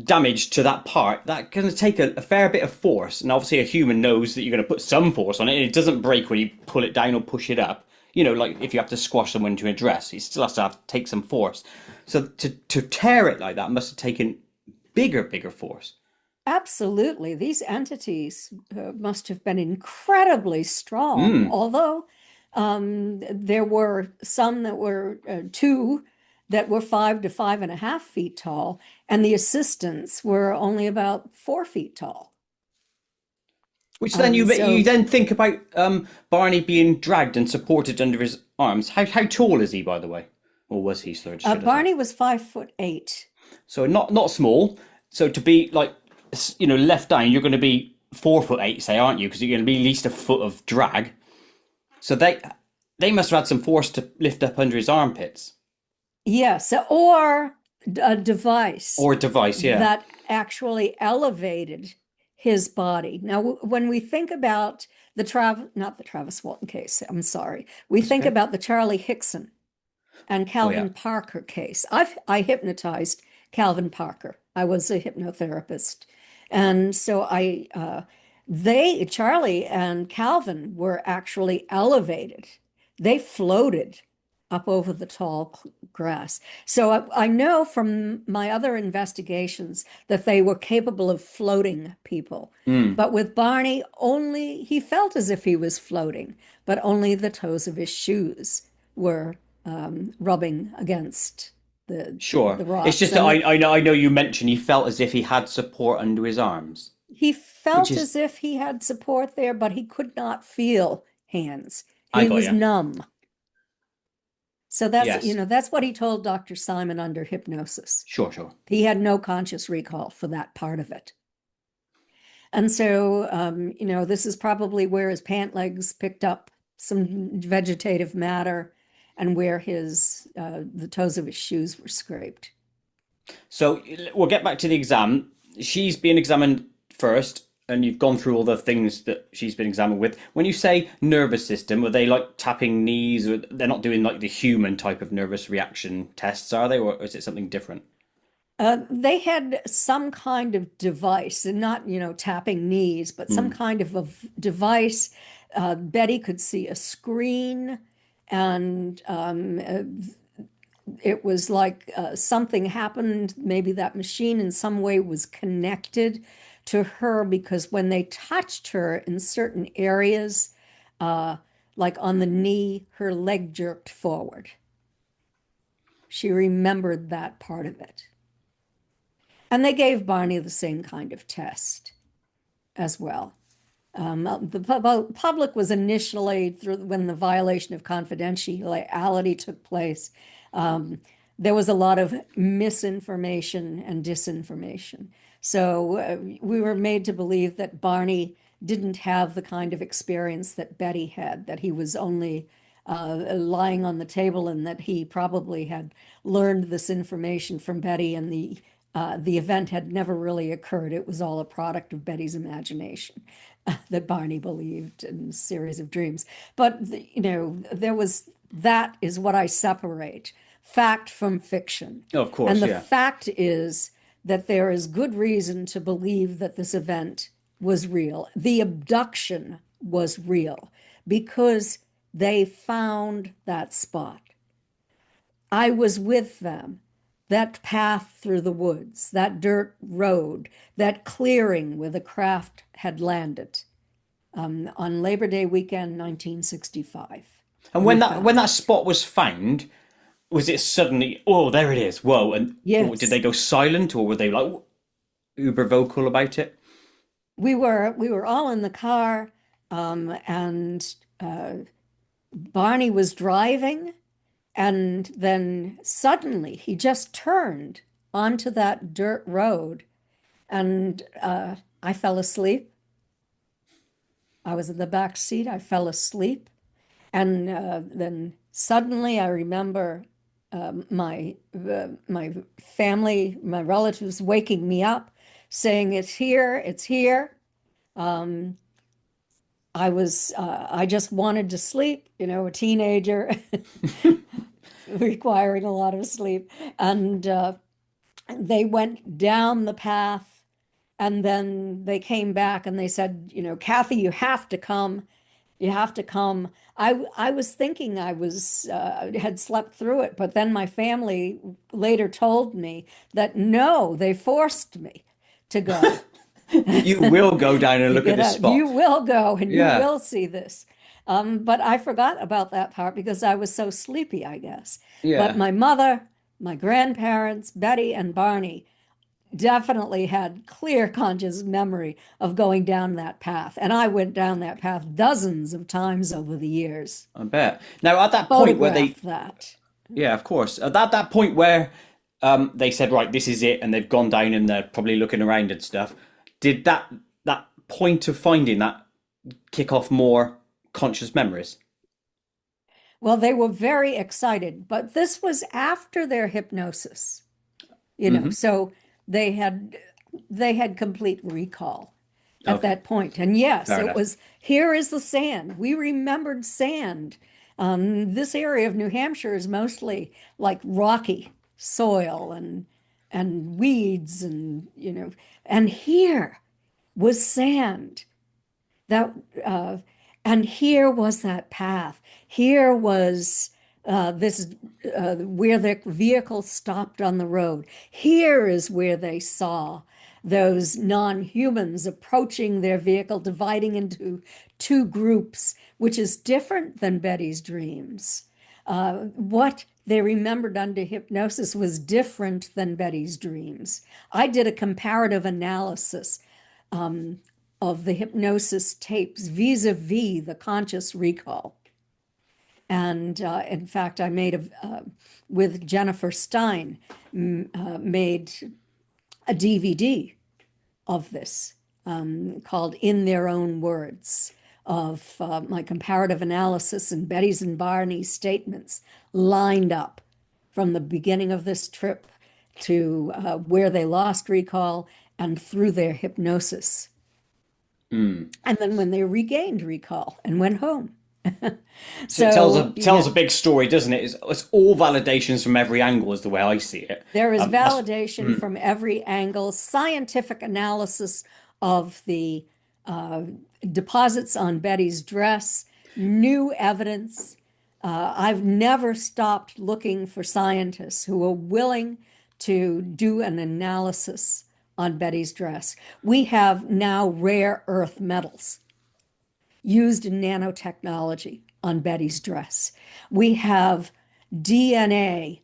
damage to that part, that going to take a fair bit of force. And obviously, a human knows that you're going to put some force on it, and it doesn't break when you pull it down or push it up. Like if you have to squash someone into a dress, it still has to take some force. So to tear it like that must have taken bigger force. absolutely, these entities must have been incredibly strong, Mm. although there were some that were two that were 5 to 5.5 feet tall, and the assistants were only about 4 feet tall. Which then you So then think about Barney being dragged and supported under his arms. How tall is he, by the way, or was he? Sorry, should I say? Barney was 5'8". So not small. So to be like, left down, you're going to be 4'8", say, aren't you? Because you're going to be at least a foot of drag. So they must have had some force to lift up under his armpits. Yes, or a device Or a device, yeah. that actually elevated his body. Now, when we think about not the Travis Walton case, I'm sorry, we think okay. about the Charlie Hickson and Calvin yeah. Parker case. I hypnotized Calvin Parker. I was a hypnotherapist. And so Charlie and Calvin were actually elevated. They floated up over the tall grass. So I know from my other investigations that they were capable of floating people. Mm. But with Barney, he felt as if he was floating, but only the toes of his shoes were rubbing against Sure. the rocks. It's just that I know you mentioned he felt as if he had support under his arms. He Which felt is, as if he had support there, but he could not feel hands. I He got was you. numb. So that's Yes. that's what he told Dr. Simon under hypnosis. Sure. He had no conscious recall for that part of it. And so, this is probably where his pant legs picked up some vegetative matter and where the toes of his shoes were scraped. So we'll get back to the exam. She's being examined first, and you've gone through all the things that she's been examined with. When you say nervous system, are they like tapping knees, or they're not doing like the human type of nervous reaction tests, are they, or is it something different? They had some kind of device, and not, tapping knees, but some Hmm. kind of a device. Betty could see a screen, and it was like something happened. Maybe that machine in some way was connected to her because when they touched her in certain areas, uh, like on the knee, her leg jerked forward. She remembered that part of it. And they gave Barney the same kind of test as well. The public was initially, when the violation of confidentiality took place, um, there was a lot of misinformation and disinformation. So we were made to believe that Barney didn't have the kind of experience that Betty had, that he was only lying on the table, and that he probably had learned this information from Betty, and the event had never really occurred. It was all a product of Betty's imagination that Barney believed in a series of dreams. But, that is what I separate fact from fiction. Oh, of And course, the yeah. fact is that there is good reason to believe that this event was real. The abduction was real because they found that spot. I was with them. That path through the woods, that dirt road, that clearing where the craft had landed, on Labor Day weekend, 1965. And We when found that it. spot was found, was it suddenly, oh, there it is, whoa, and or did Yes, they go silent, or were they like uber vocal about it? we were all in the car, and Barney was driving, and then suddenly he just turned onto that dirt road, and I fell asleep. I was in the back seat. I fell asleep. And then suddenly I remember my family, my relatives waking me up, saying, "It's here, it's here." Um, I just wanted to sleep, a teenager requiring a lot of sleep. And they went down the path, and then they came back and they said, "Kathy, you have to come. You have to come." I was thinking I was had slept through it, but then my family later told me that no, they forced me to go. You will go down and You look at get this out. You spot. will go and you Yeah, will see this. But I forgot about that part because I was so sleepy, I guess. But yeah. my mother, my grandparents, Betty and Barney definitely had clear conscious memory of going down that path. And I went down that path dozens of times over the years. I bet. Now, at that point where Photographed that. yeah, of course, at that point where they said, right, this is it, and they've gone down and they're probably looking around and stuff. Did that point of finding that kick off more conscious memories? Well, they were very excited, but this was after their hypnosis, Hmm. so they had they had complete recall at Okay, that point. And yes, fair it enough. was, here is the sand. We remembered sand. This area of New Hampshire is mostly like rocky soil and weeds, and here was sand. That and here was that path. Here was this where the vehicle stopped on the road. Here is where they saw those non-humans approaching their vehicle, dividing into two groups, which is different than Betty's dreams. What they remembered under hypnosis was different than Betty's dreams. I did a comparative analysis of the hypnosis tapes vis-a-vis the conscious recall. And in fact, I with Jennifer Stein, made a DVD of this called In Their Own Words, of my comparative analysis and Betty's and Barney's statements lined up from the beginning of this trip to where they lost recall and through their hypnosis. Mm. And then when they regained recall and went home. So it tells a So, yeah, big story, doesn't it? It's all validations from every angle, is the way I see it. there is That's validation from every angle, scientific analysis of the uh, deposits on Betty's dress, new evidence. I've never stopped looking for scientists who are willing to do an analysis on Betty's dress. We have now rare earth metals used in nanotechnology on Betty's dress. We have DNA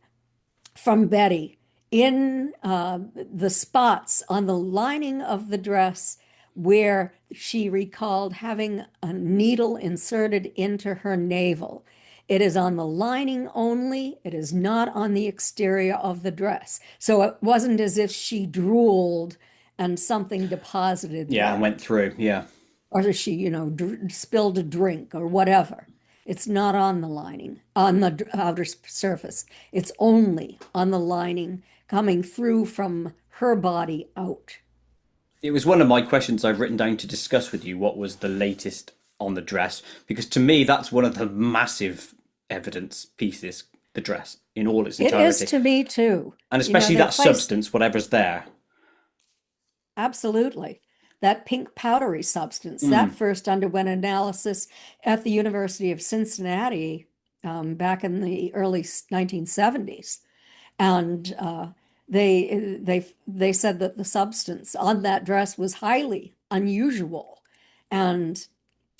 from Betty in the spots on the lining of the dress where she recalled having a needle inserted into her navel. It is on the lining only. It is not on the exterior of the dress. So it wasn't as if she drooled and something deposited yeah, I there, went through. Yeah, or she, spilled a drink or whatever. It's not on the lining, on the outer surface. It's only on the lining coming through from her body out. it was one of my questions I've written down to discuss with you. What was the latest on the dress? Because to me, that's one of the massive evidence pieces. The dress in all its It is entirety, to me too. and especially They that placed substance, whatever's there. absolutely that pink powdery substance that Mm. first underwent analysis at the University of Cincinnati back in the early 1970s. And they said that the substance on that dress was highly unusual, and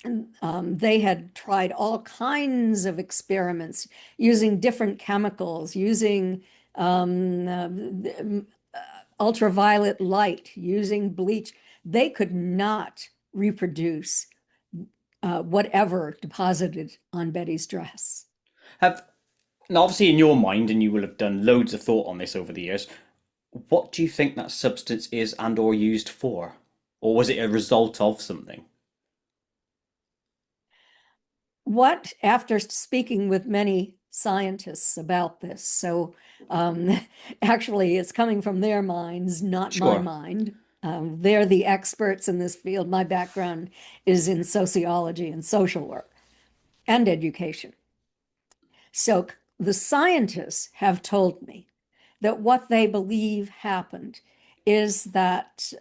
they had tried all kinds of experiments using different chemicals, using ultraviolet light, using bleach. They could not reproduce whatever deposited on Betty's dress. Have Now, obviously, in your mind, and you will have done loads of thought on this over the years. What do you think that substance is and/or used for, or was it a result of something? What, after speaking with many scientists about this, so um, actually it's coming from their minds, not my Sure. mind. They're the experts in this field. My background is in sociology and social work and education. So the scientists have told me that what they believe happened is that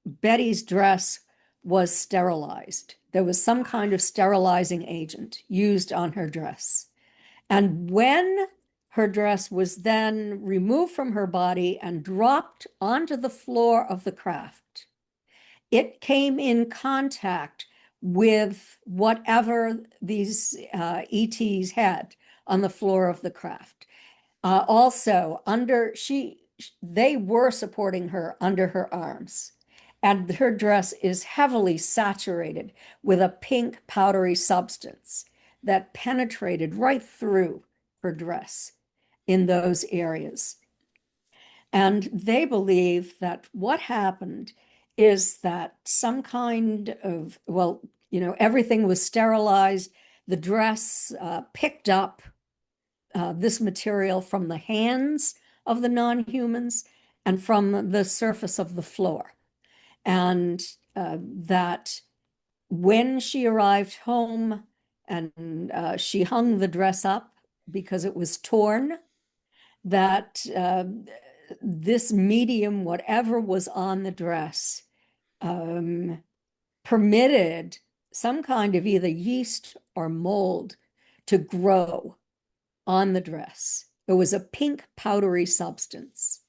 Betty's dress was sterilized. There was some kind of sterilizing agent used on her dress. And when her dress was then removed from her body and dropped onto the floor of the craft, it came in contact with whatever these ETs had on the floor of the craft. Also, they were supporting her under her arms, and her dress is heavily saturated with a pink powdery substance that penetrated right through her dress in those areas. And they believe that what happened is that some kind of, well, everything was sterilized. The dress picked up this material from the hands of the non-humans and from the surface of the floor. And that when she arrived home and she hung the dress up because it was torn, that this medium, whatever was on the dress, um, permitted some kind of either yeast or mold to grow on the dress. It was a pink powdery substance.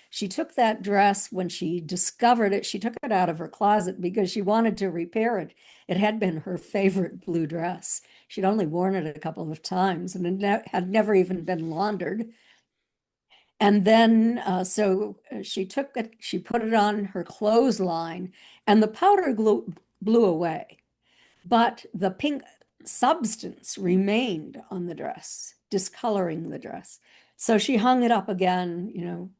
She took that dress when she discovered it. She took it out of her closet because she wanted to repair it. It had been her favorite blue dress. She'd only worn it a couple of times and it had never even been laundered. And then, so she took it, she put it on her clothesline, and the powder blew away. But the pink substance remained on the dress, discoloring the dress. So she hung it up again,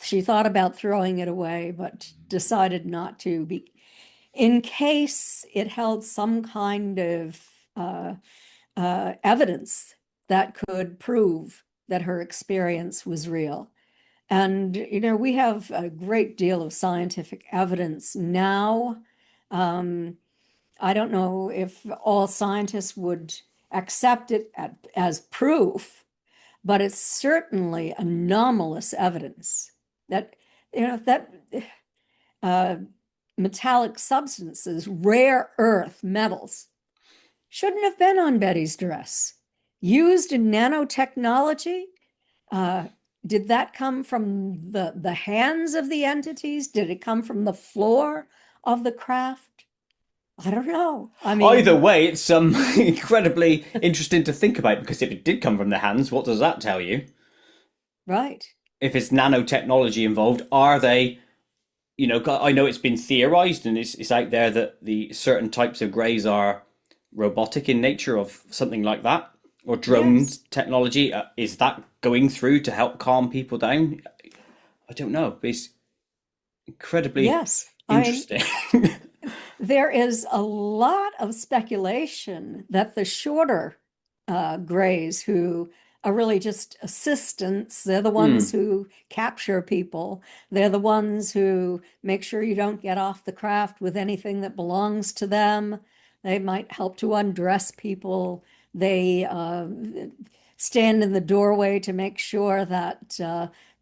She thought about throwing it away, but decided not to be, in case it held some kind of evidence that could prove that her experience was real. And, we have a great deal of scientific evidence now. I don't know if all scientists would accept it as proof, but it's certainly anomalous evidence that, that uh, metallic substances, rare earth metals, shouldn't have been on Betty's dress. Used in nanotechnology, uh, did that come from the hands of the entities? Did it come from the floor of the craft? I don't know. I Either mean, way, it's incredibly interesting to think about because if it did come from the hands, what does that tell you? right. If it's nanotechnology involved, are they? I know it's been theorized and it's out there that the certain types of greys are robotic in nature, of something like that, or drone Yes. technology. Is that going through to help calm people down? I don't know. But it's incredibly Yes. I mean, interesting. there is a lot of speculation that the shorter grays, who are really just assistants, they're the ones Hmm. who capture people, they're the ones who make sure you don't get off the craft with anything that belongs to them. They might help to undress people. They stand in the doorway to make sure that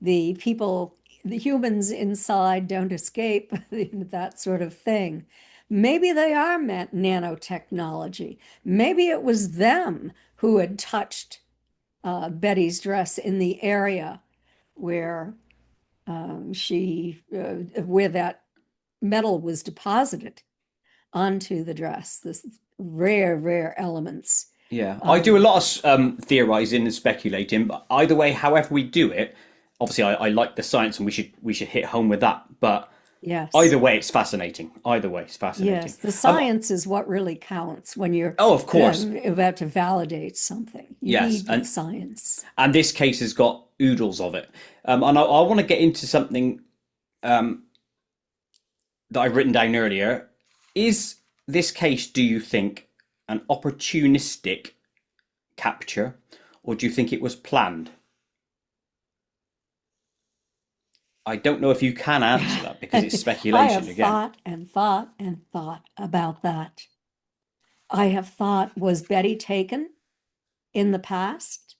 the people, the humans inside, don't escape, that sort of thing. Maybe they are nanotechnology. Maybe it was them who had touched Betty's dress in the area where where that metal was deposited onto the dress. This rare, rare elements. Yeah, I do a Um, lot of theorizing and speculating, but either way, however we do it, obviously I like the science and we should hit home with that. But yes. either way, it's fascinating. Either way, it's fascinating. Yes, the Um, science is what really counts when you're oh, of course, about to validate something. You yes, need the and science. this case has got oodles of it. And I want to get into something um, that I've written down earlier. Is this case, do you think, an opportunistic capture, or do you think it was planned? I don't know if you can answer that because it's I have speculation again. thought and thought and thought about that. I have thought, was Betty taken in the past?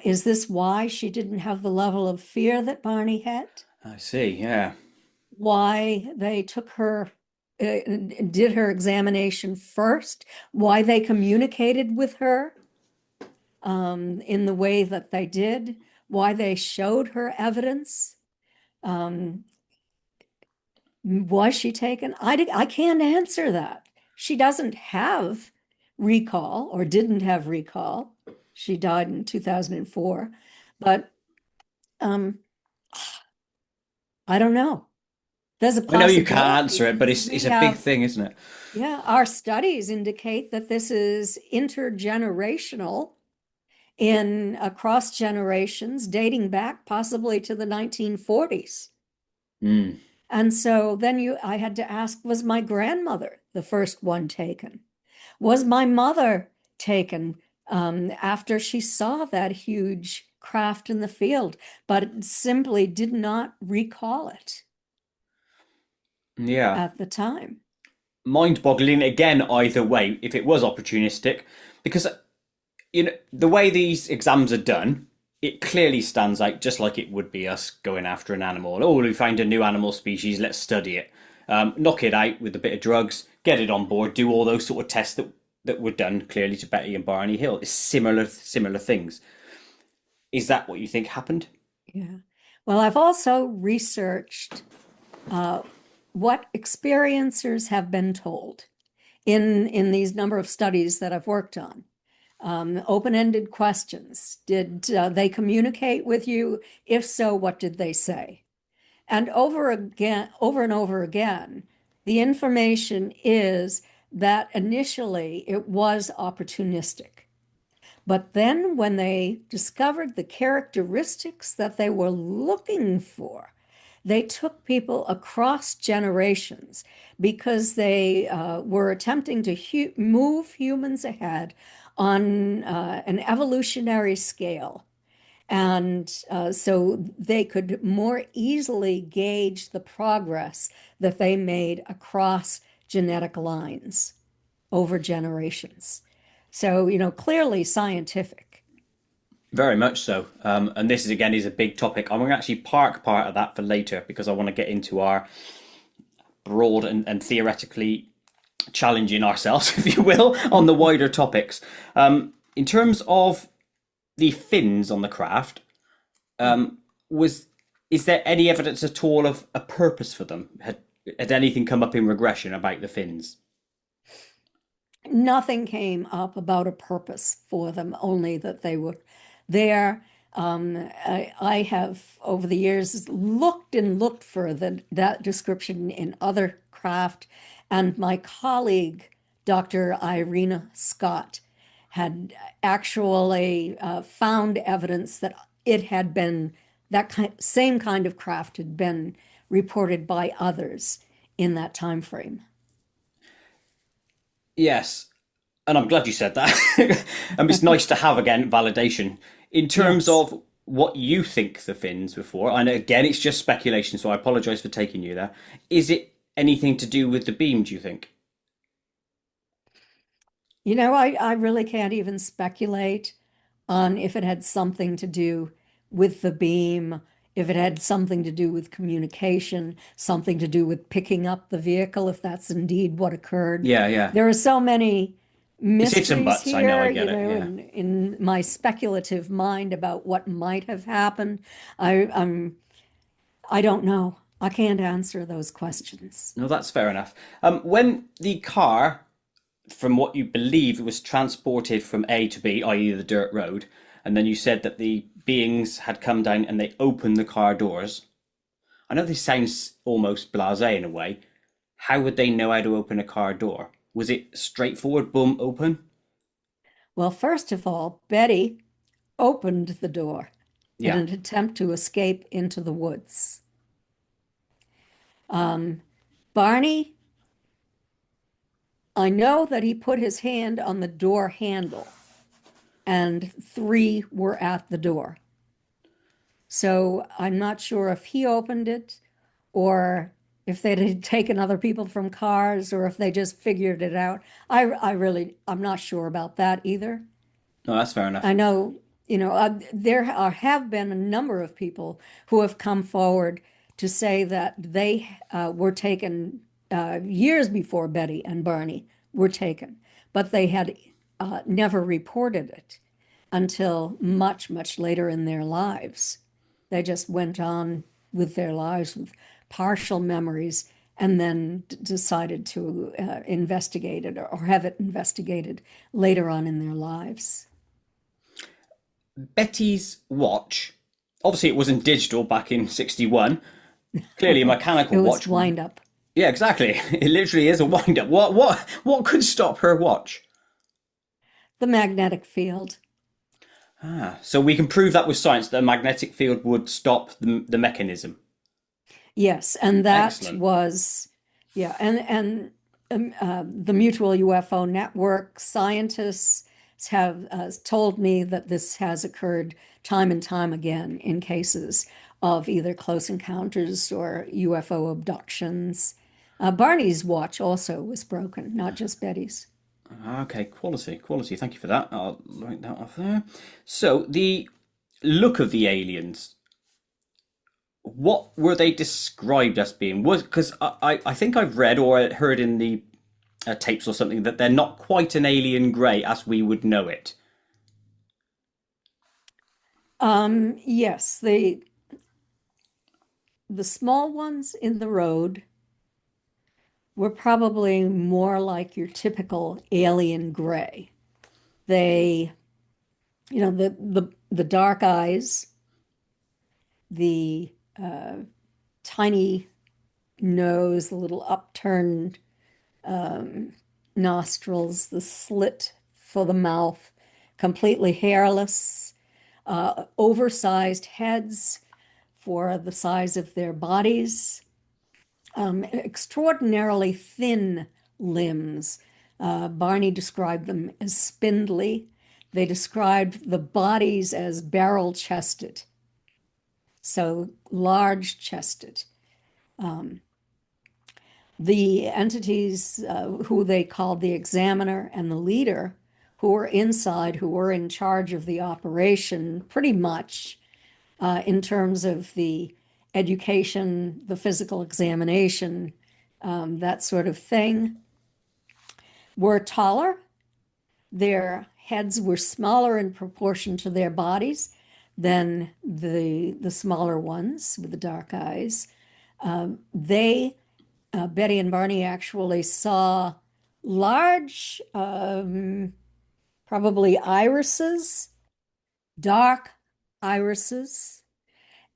Is this why she didn't have the level of fear that Barney had? I see, yeah. Why they took her, did her examination first? Why they communicated with her in the way that they did? Why they showed her evidence? Um, Was she taken? I can't answer that. She doesn't have recall or didn't have recall. She died in 2004. But um, I don't know. There's a I know you can't possibility answer it, but because it's we a big have, thing, isn't it? yeah, our studies indicate that this is intergenerational in across generations, dating back possibly to the 1940s. Mm. And so then I had to ask, was my grandmother the first one taken? Was my mother taken after she saw that huge craft in the field, but simply did not recall it Yeah. at the time? Mind-boggling again, either way, if it was opportunistic, because the way these exams are done, it clearly stands out just like it would be us going after an animal. Oh, we found a new animal species, let's study it. Knock it out with a bit of drugs, get it on board, do all those sort of tests that were done clearly to Betty and Barney Hill. It's similar things. Is that what you think happened? Yeah. Well, I've also researched uh, what experiencers have been told in these number of studies that I've worked on. Open-ended questions. Did they communicate with you? If so, what did they say? And over and over again, the information is that initially it was opportunistic. But then when they discovered the characteristics that they were looking for, they took people across generations because they were attempting to move humans ahead on an evolutionary scale. And so they could more easily gauge the progress that they made across genetic lines over generations. So, clearly scientific. Very much so. And this is again is a big topic. I'm going to actually park part of that for later because I want to get into our broad and theoretically challenging ourselves, if you will, on the wider topics. In terms of the fins on the craft, was is there any evidence at all of a purpose for them? Had anything come up in regression about the fins? Nothing came up about a purpose for them, only that they were there. I have over the years looked and looked for that description in other craft, and my colleague, Dr. Irena Scott, had actually found evidence that it had been same kind of craft had been reported by others in that time frame. Yes, and I'm glad you said that. It's nice to have again validation in terms Yes. of what you think the fins were for. And again, it's just speculation, so I apologise for taking you there. Is it anything to do with the beam? Do you think? I really can't even speculate on if it had something to do with the beam, if it had something to do with communication, something to do with picking up the vehicle, if that's indeed what occurred. Yeah, yeah. There are so many It's ifs and mysteries buts. I know. I here, get it. Yeah. in my speculative mind about what might have happened. I, I'm, I don't know. I can't answer those questions. No, that's fair enough. When the car, from what you believe, it was transported from A to B, i.e., the dirt road, and then you said that the beings had come down and they opened the car doors. I know this sounds almost blasé in a way. How would they know how to open a car door? Was it straightforward, boom, open? Well, first of all, Betty opened the door in Yeah. an attempt to escape into the woods. Um, Barney, I know that he put his hand on the door handle, and three were at the door. So I'm not sure if he opened it or if they had taken other people from cars or if they just figured it out. I'm not sure about that either. No, that's fair I enough. know, have been a number of people who have come forward to say that they were taken years before Betty and Barney were taken, but they had never reported it until much, much later in their lives. They just went on with their lives with partial memories and then decided to investigate it or have it investigated later on in their lives. Betty's watch, obviously it wasn't digital back in 61, clearly a mechanical It was watch. wind up. Yeah, exactly. It literally is a wind up. What could stop her watch? The magnetic field. Ah, so we can prove that with science that a magnetic field would stop the mechanism. Yes, and that Excellent. was, yeah, and the Mutual UFO Network scientists have told me that this has occurred time and time again in cases of either close encounters or UFO abductions. Barney's watch also was broken, not just Betty's. Okay, quality, quality. Thank you for that. I'll write that off there. So the look of the aliens, what were they described as being? Was because I think I've read or heard in the tapes or something that they're not quite an alien grey as we would know it. Yes, the small ones in the road were probably more like your typical alien gray. They, the dark eyes, the tiny nose, the little upturned nostrils, the slit for the mouth, completely hairless, oversized heads for the size of their bodies, extraordinarily thin limbs. Barney described them as spindly. They described the bodies as barrel chested, so large chested. The entities who they called the examiner and the leader, who were inside, who were in charge of the operation, pretty much in terms of the education, the physical examination, that sort of thing, were taller. Their heads were smaller in proportion to their bodies than the smaller ones with the dark eyes. They Betty and Barney actually saw large, probably irises, dark irises,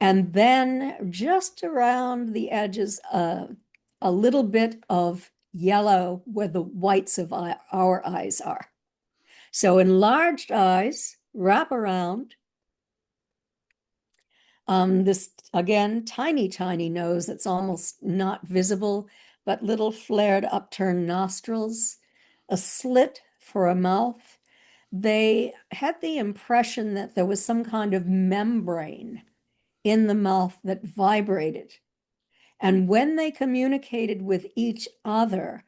and then just around the edges, a little bit of yellow where the whites of our eyes are. So enlarged eyes wrap around. This, again, tiny, tiny nose that's almost not visible, but little flared upturned nostrils, a slit for a mouth. They had the impression that there was some kind of membrane in the mouth that vibrated. And when they communicated with each other,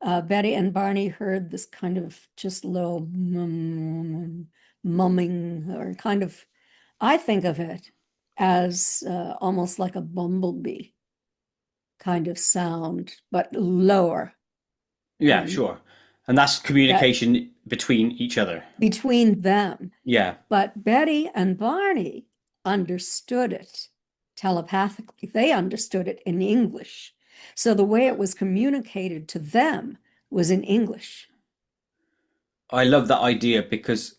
Betty and Barney heard this kind of just low mumming, or kind of, I think of it as almost like a bumblebee kind of sound, but lower. Yeah, sure. And that's That communication between each other. between them. Yeah. But Betty and Barney understood it telepathically. They understood it in English. So the way it was communicated to them was in English. I love that idea because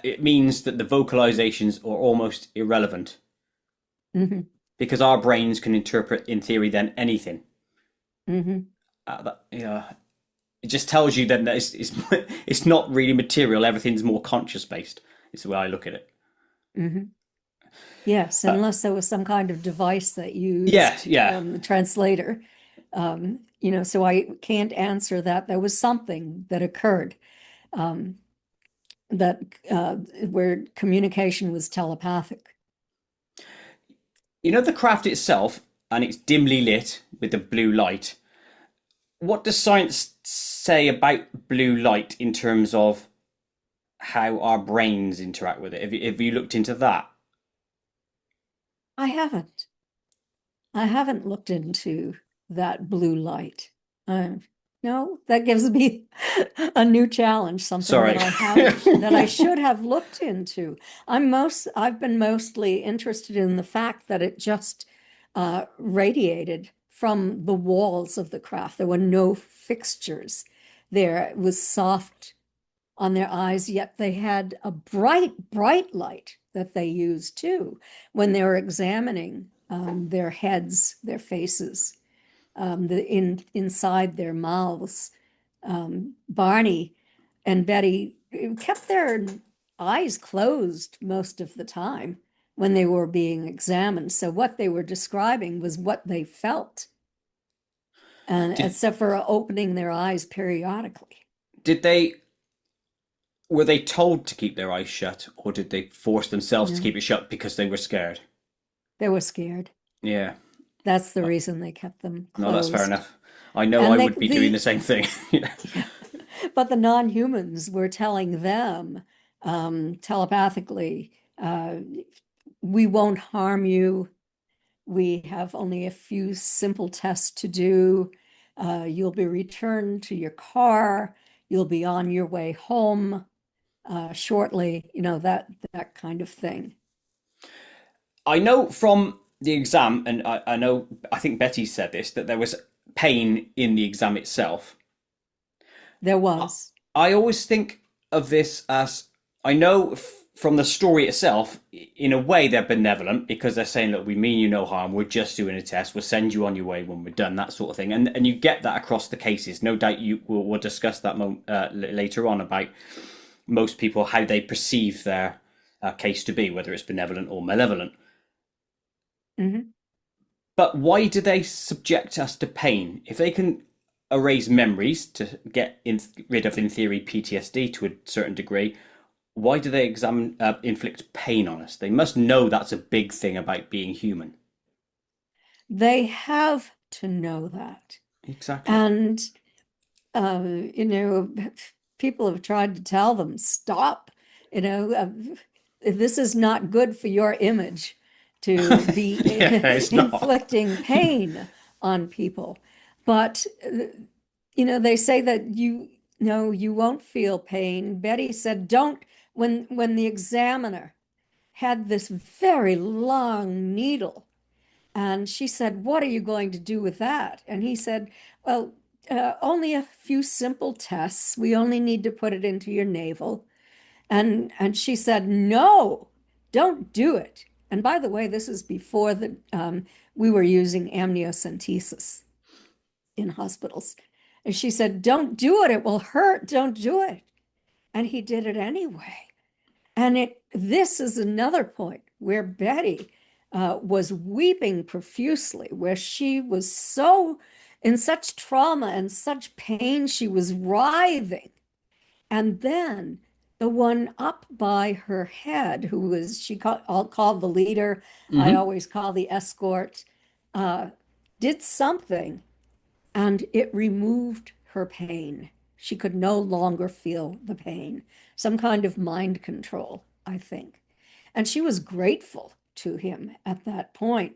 it means that the vocalizations are almost irrelevant Hmm. because our brains can interpret, in theory, then anything. Hmm. It just tells you then that it's not really material. Everything's more conscious based. It's the way I look at it. Hmm. Yes, Uh, unless there was some kind of device that yeah, used yeah. the translator. So I can't answer that. There was something that occurred um, that where communication was telepathic. You know the craft itself, and it's dimly lit with the blue light. What does science say about blue light in terms of how our brains interact with it? Have you looked into that? I haven't. I haven't looked into that blue light. No, that gives me a new challenge, something Sorry. that I haven't, that I should have looked into. I've been mostly interested in the fact that it just radiated from the walls of the craft. There were no fixtures there. It was soft on their eyes, yet they had a bright, bright light that they used too when they were examining their heads, their faces, inside their mouths. Barney and Betty kept their eyes closed most of the time when they were being examined. So what they were describing was what they felt, and did except for opening their eyes periodically. did they were they told to keep their eyes shut, or did they force themselves to No, keep it shut because they were scared? they were scared. Yeah. That's the reason they kept them No, that's fair closed. enough. I know I And would be doing the same thing. Yeah. but the non-humans were telling them telepathically, we won't harm you. We have only a few simple tests to do. You'll be returned to your car. You'll be on your way home shortly. That kind of thing. I know from the exam, and I know, I think Betty said this, that there was pain in the exam itself. There was. I always think of this as, I know from the story itself, in a way they're benevolent because they're saying, look, we mean you no harm. We're just doing a test. We'll send you on your way when we're done, that sort of thing. And you get that across the cases. No doubt we'll discuss that later on about most people, how they perceive their case to be, whether it's benevolent or malevolent. Hmm. But why do they subject us to pain? If they can erase memories to get rid of, in theory, PTSD to a certain degree, why do they inflict pain on us? They must know that's a big thing about being human. They have to know that. Exactly. And, uh, you know, people have tried to tell them, stop, you know, this is not good for your image to Yeah, be it's not. inflicting pain on people. But, you know, they say that you won't feel pain. Betty said, don't, when the examiner had this very long needle, and she said, what are you going to do with that? And he said, well, only a few simple tests. We only need to put it into your navel. And she said, no, don't do it. And by the way, this is before we were using amniocentesis in hospitals. And she said, don't do it. It will hurt. Don't do it. And he did it anyway. And this is another point where Betty was weeping profusely, where she was so in such trauma and such pain, she was writhing. And then the one up by her head, who was I'll call the leader, I Hmm. always call the escort, uh, did something, and it removed her pain. She could no longer feel the pain. Some kind of mind control, I think. And she was grateful to him at that point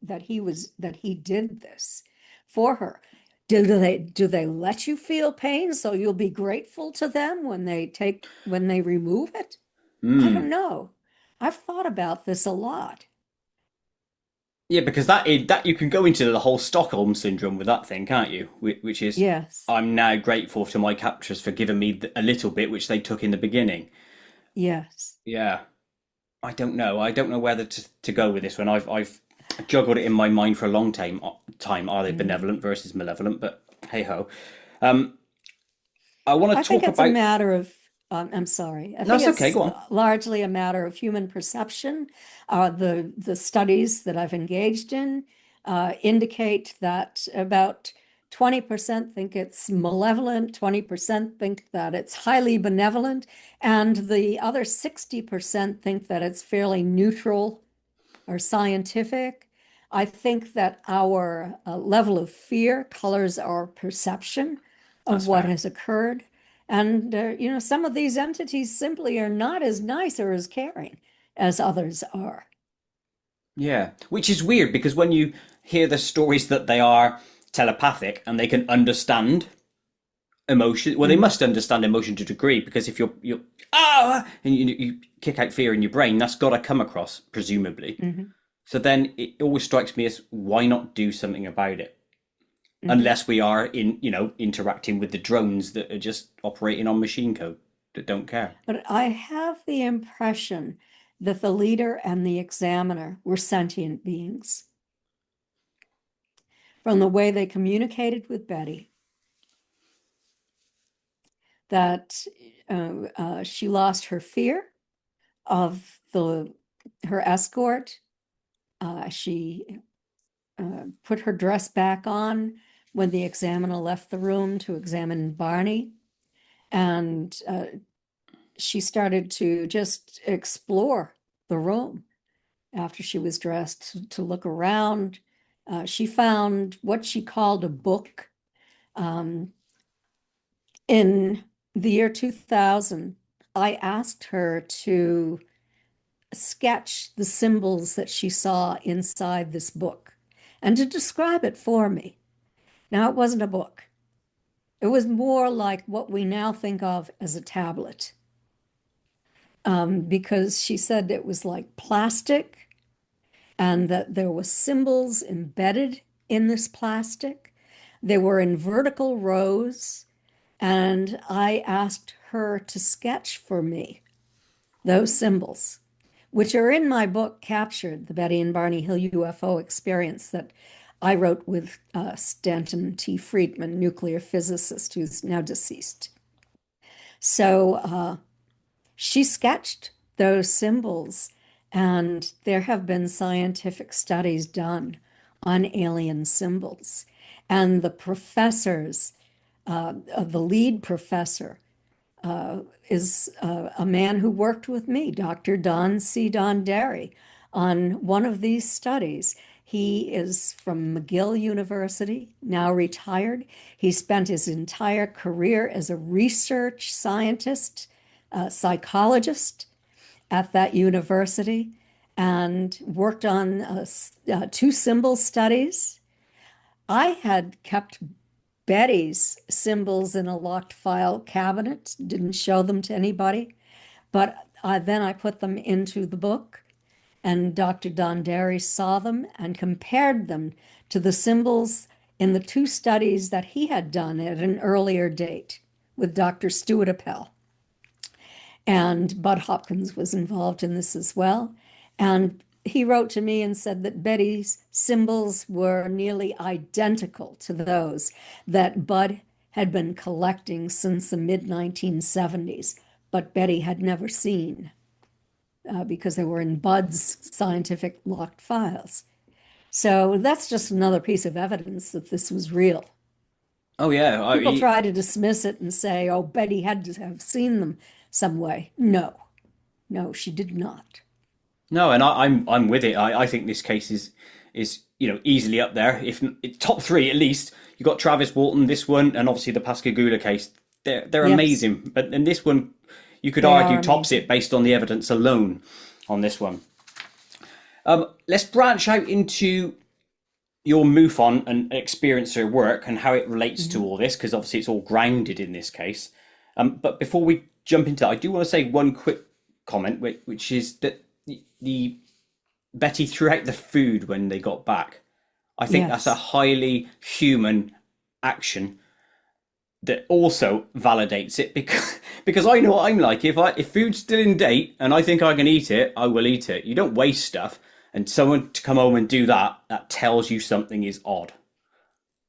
that he did this for her. Do they let you feel pain so you'll be grateful to them when they remove it? I don't Mm. know. I've thought about this a lot. Yeah, because that you can go into the whole Stockholm syndrome with that thing, can't you? Which is, Yes, I'm now grateful to my captors for giving me a little bit which they took in the beginning. yes. Yeah, I don't know. I don't know whether to go with this one. I've juggled it in my mind for a long time. Time are they Mm. benevolent versus malevolent? But hey ho. Um, I want I to think talk it's a about. matter of, I'm sorry. I No, think it's okay. it's Go on. largely a matter of human perception. The studies that I've engaged in indicate that about 20% think it's malevolent, 20% think that it's highly benevolent, and the other 60% think that it's fairly neutral or scientific. I think that our level of fear colors our perception of That's what fair. has occurred. And, some of these entities simply are not as nice or as caring as others are. Yeah, which is weird because when you hear the stories that they are telepathic and they can understand emotion, well, they Mhm, must understand emotion to a degree because if you're and you kick out fear in your brain, that's got to come across presumably. mhm, So then it always strikes me as why not do something about it? mhm. Unless we are interacting with the drones that are just operating on machine code that don't care. But I have the impression that the leader and the examiner were sentient beings from the way they communicated with Betty, that she lost her fear of her escort. She put her dress back on when the examiner left the room to examine Barney, and she started to just explore the room after she was dressed to look around. She found what she called a book. Um, in the year 2000, I asked her to sketch the symbols that she saw inside this book and to describe it for me. Now, it wasn't a book. It was more like what we now think of as a tablet, because she said it was like plastic and that there were symbols embedded in this plastic. They were in vertical rows, and I asked her to sketch for me those symbols, which are in my book captured, the Betty and Barney Hill UFO experience that I wrote with Stanton T. Friedman, nuclear physicist who's now deceased. So she sketched those symbols, and there have been scientific studies done on alien symbols. And the professors, the lead professor, is a man who worked with me, Dr. Don C. Don Derry, on one of these studies. He is from McGill University, now retired. He spent his entire career as a research scientist, psychologist at that university, and worked on two symbol studies. I had kept Betty's symbols in a locked file cabinet, didn't show them to anybody, but then I put them into the book, and Dr. Donderi saw them and compared them to the symbols in the two studies that he had done at an earlier date with Dr. Stuart Appel. And Bud Hopkins was involved in this as well. And he wrote to me and said that Betty's symbols were nearly identical to those that Bud had been collecting since the mid 1970s, but Betty had never seen because they were in Bud's scientific locked files. So that's just another piece of evidence that this was real. Oh yeah, People try to dismiss it and say, oh, Betty had to have seen them some way. No, no, she did not. no, and I'm with it. I think this case is easily up there, if top three at least. You got Travis Walton, this one, and obviously the Pascagoula case. They're Yes, amazing, but in this one, you could they argue are tops amazing. it based on the evidence alone on this one. Let's branch out into your MUFON and experiencer work and how it relates to Mhm. all this, because obviously it's all grounded in this case. But before we jump into that, I do want to say one quick comment, which is that the Betty threw out the food when they got back. I think that's a Yes, highly human action that also validates it because I know what I'm like. If food's still in date and I think I can eat it, I will eat it. You don't waste stuff, and someone to come home and do that tells you something is odd.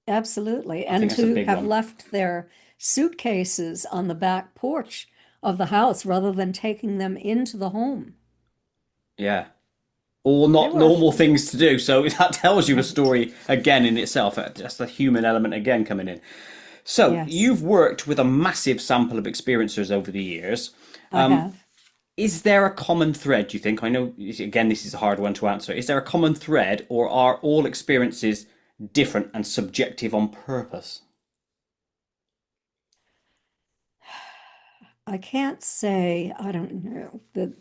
absolutely. I think And that's a to big have one. left their suitcases on the back porch of the house rather than taking them into the home. Yeah. All They not were, normal things to do. So that tells you a right. story again in itself. Just the human element again coming in. So Yes, you've worked with a massive sample of experiencers over the years. I have. Is there a common thread, do you think? I know, again, this is a hard one to answer. Is there a common thread, or are all experiences different and subjective on purpose? I can't say, I don't know, that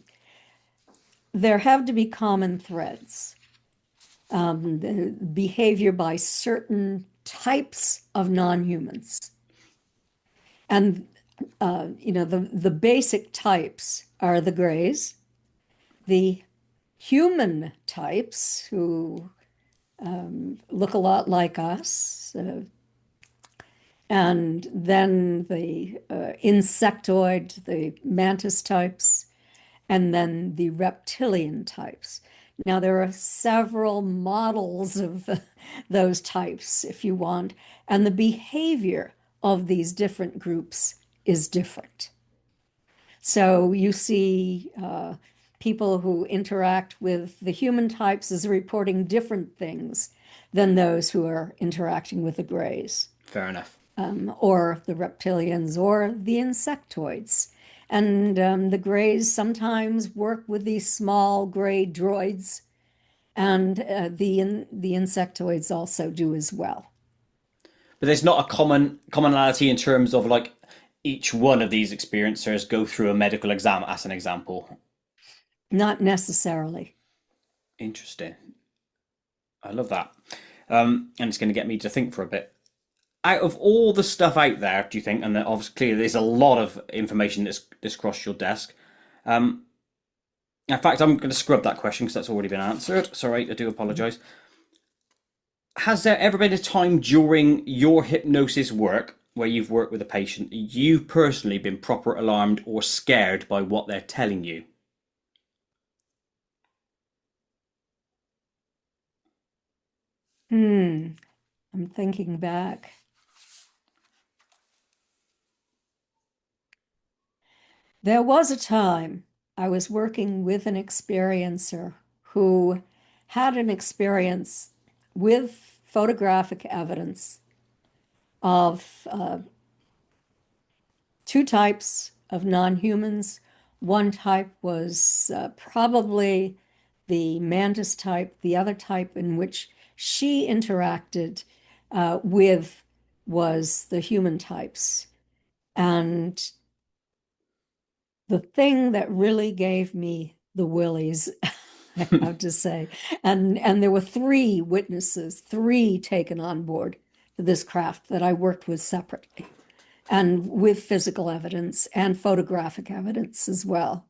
there have to be common threads. The behavior by certain types of non-humans. And the basic types are the grays, the human types who look a lot like us, and then the insectoid, the mantis types, and then the reptilian types. Now, there are several models of those types, if you want, and the behavior of these different groups is different. So you see people who interact with the human types as reporting different things than those who are interacting with the grays, Fair enough. or the reptilians or the insectoids. And the grays sometimes work with these small gray droids, and the insectoids also do as well. But there's not a commonality in terms of like each one of these experiencers go through a medical exam, as an example. Not necessarily. Interesting. I love that. And it's going to get me to think for a bit. Out of all the stuff out there, do you think, and obviously clearly there's a lot of information that's crossed your desk. Um, in fact, I'm going to scrub that question because that's already been answered. Sorry, I do apologise. Has there ever been a time during your hypnosis work where you've worked with a patient, you've personally been proper alarmed or scared by what they're telling you? Hmm, I'm thinking back. There was a time I was working with an experiencer who had an experience with photographic evidence of two types of non-humans. One type was probably the mantis type, the other type in which she interacted with was the human types. And the thing that really gave me the willies, I have to say, and there were three witnesses, three taken on board for this craft that I worked with separately, and with physical evidence and photographic evidence as well.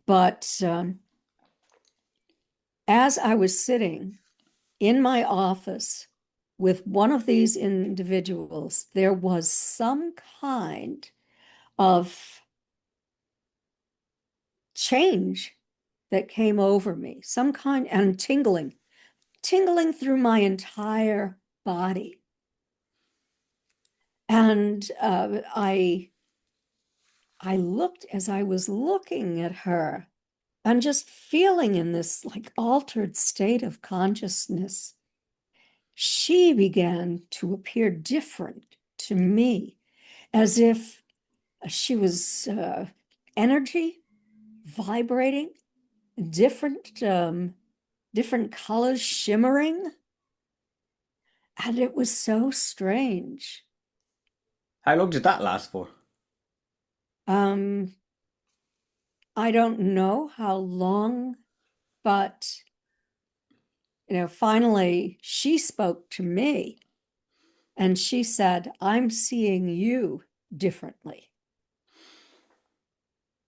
But as I was sitting in my office with one of these individuals, there was some kind of change that came over me, some kind, and tingling through my entire body. And I looked, as I was looking at her and just feeling in this like altered state of consciousness, she began to appear different to me, as if she was energy vibrating, different different colors shimmering, and it was so strange. How long did that last for? Um, I don't know how long, but finally she spoke to me and she said, "I'm seeing you differently."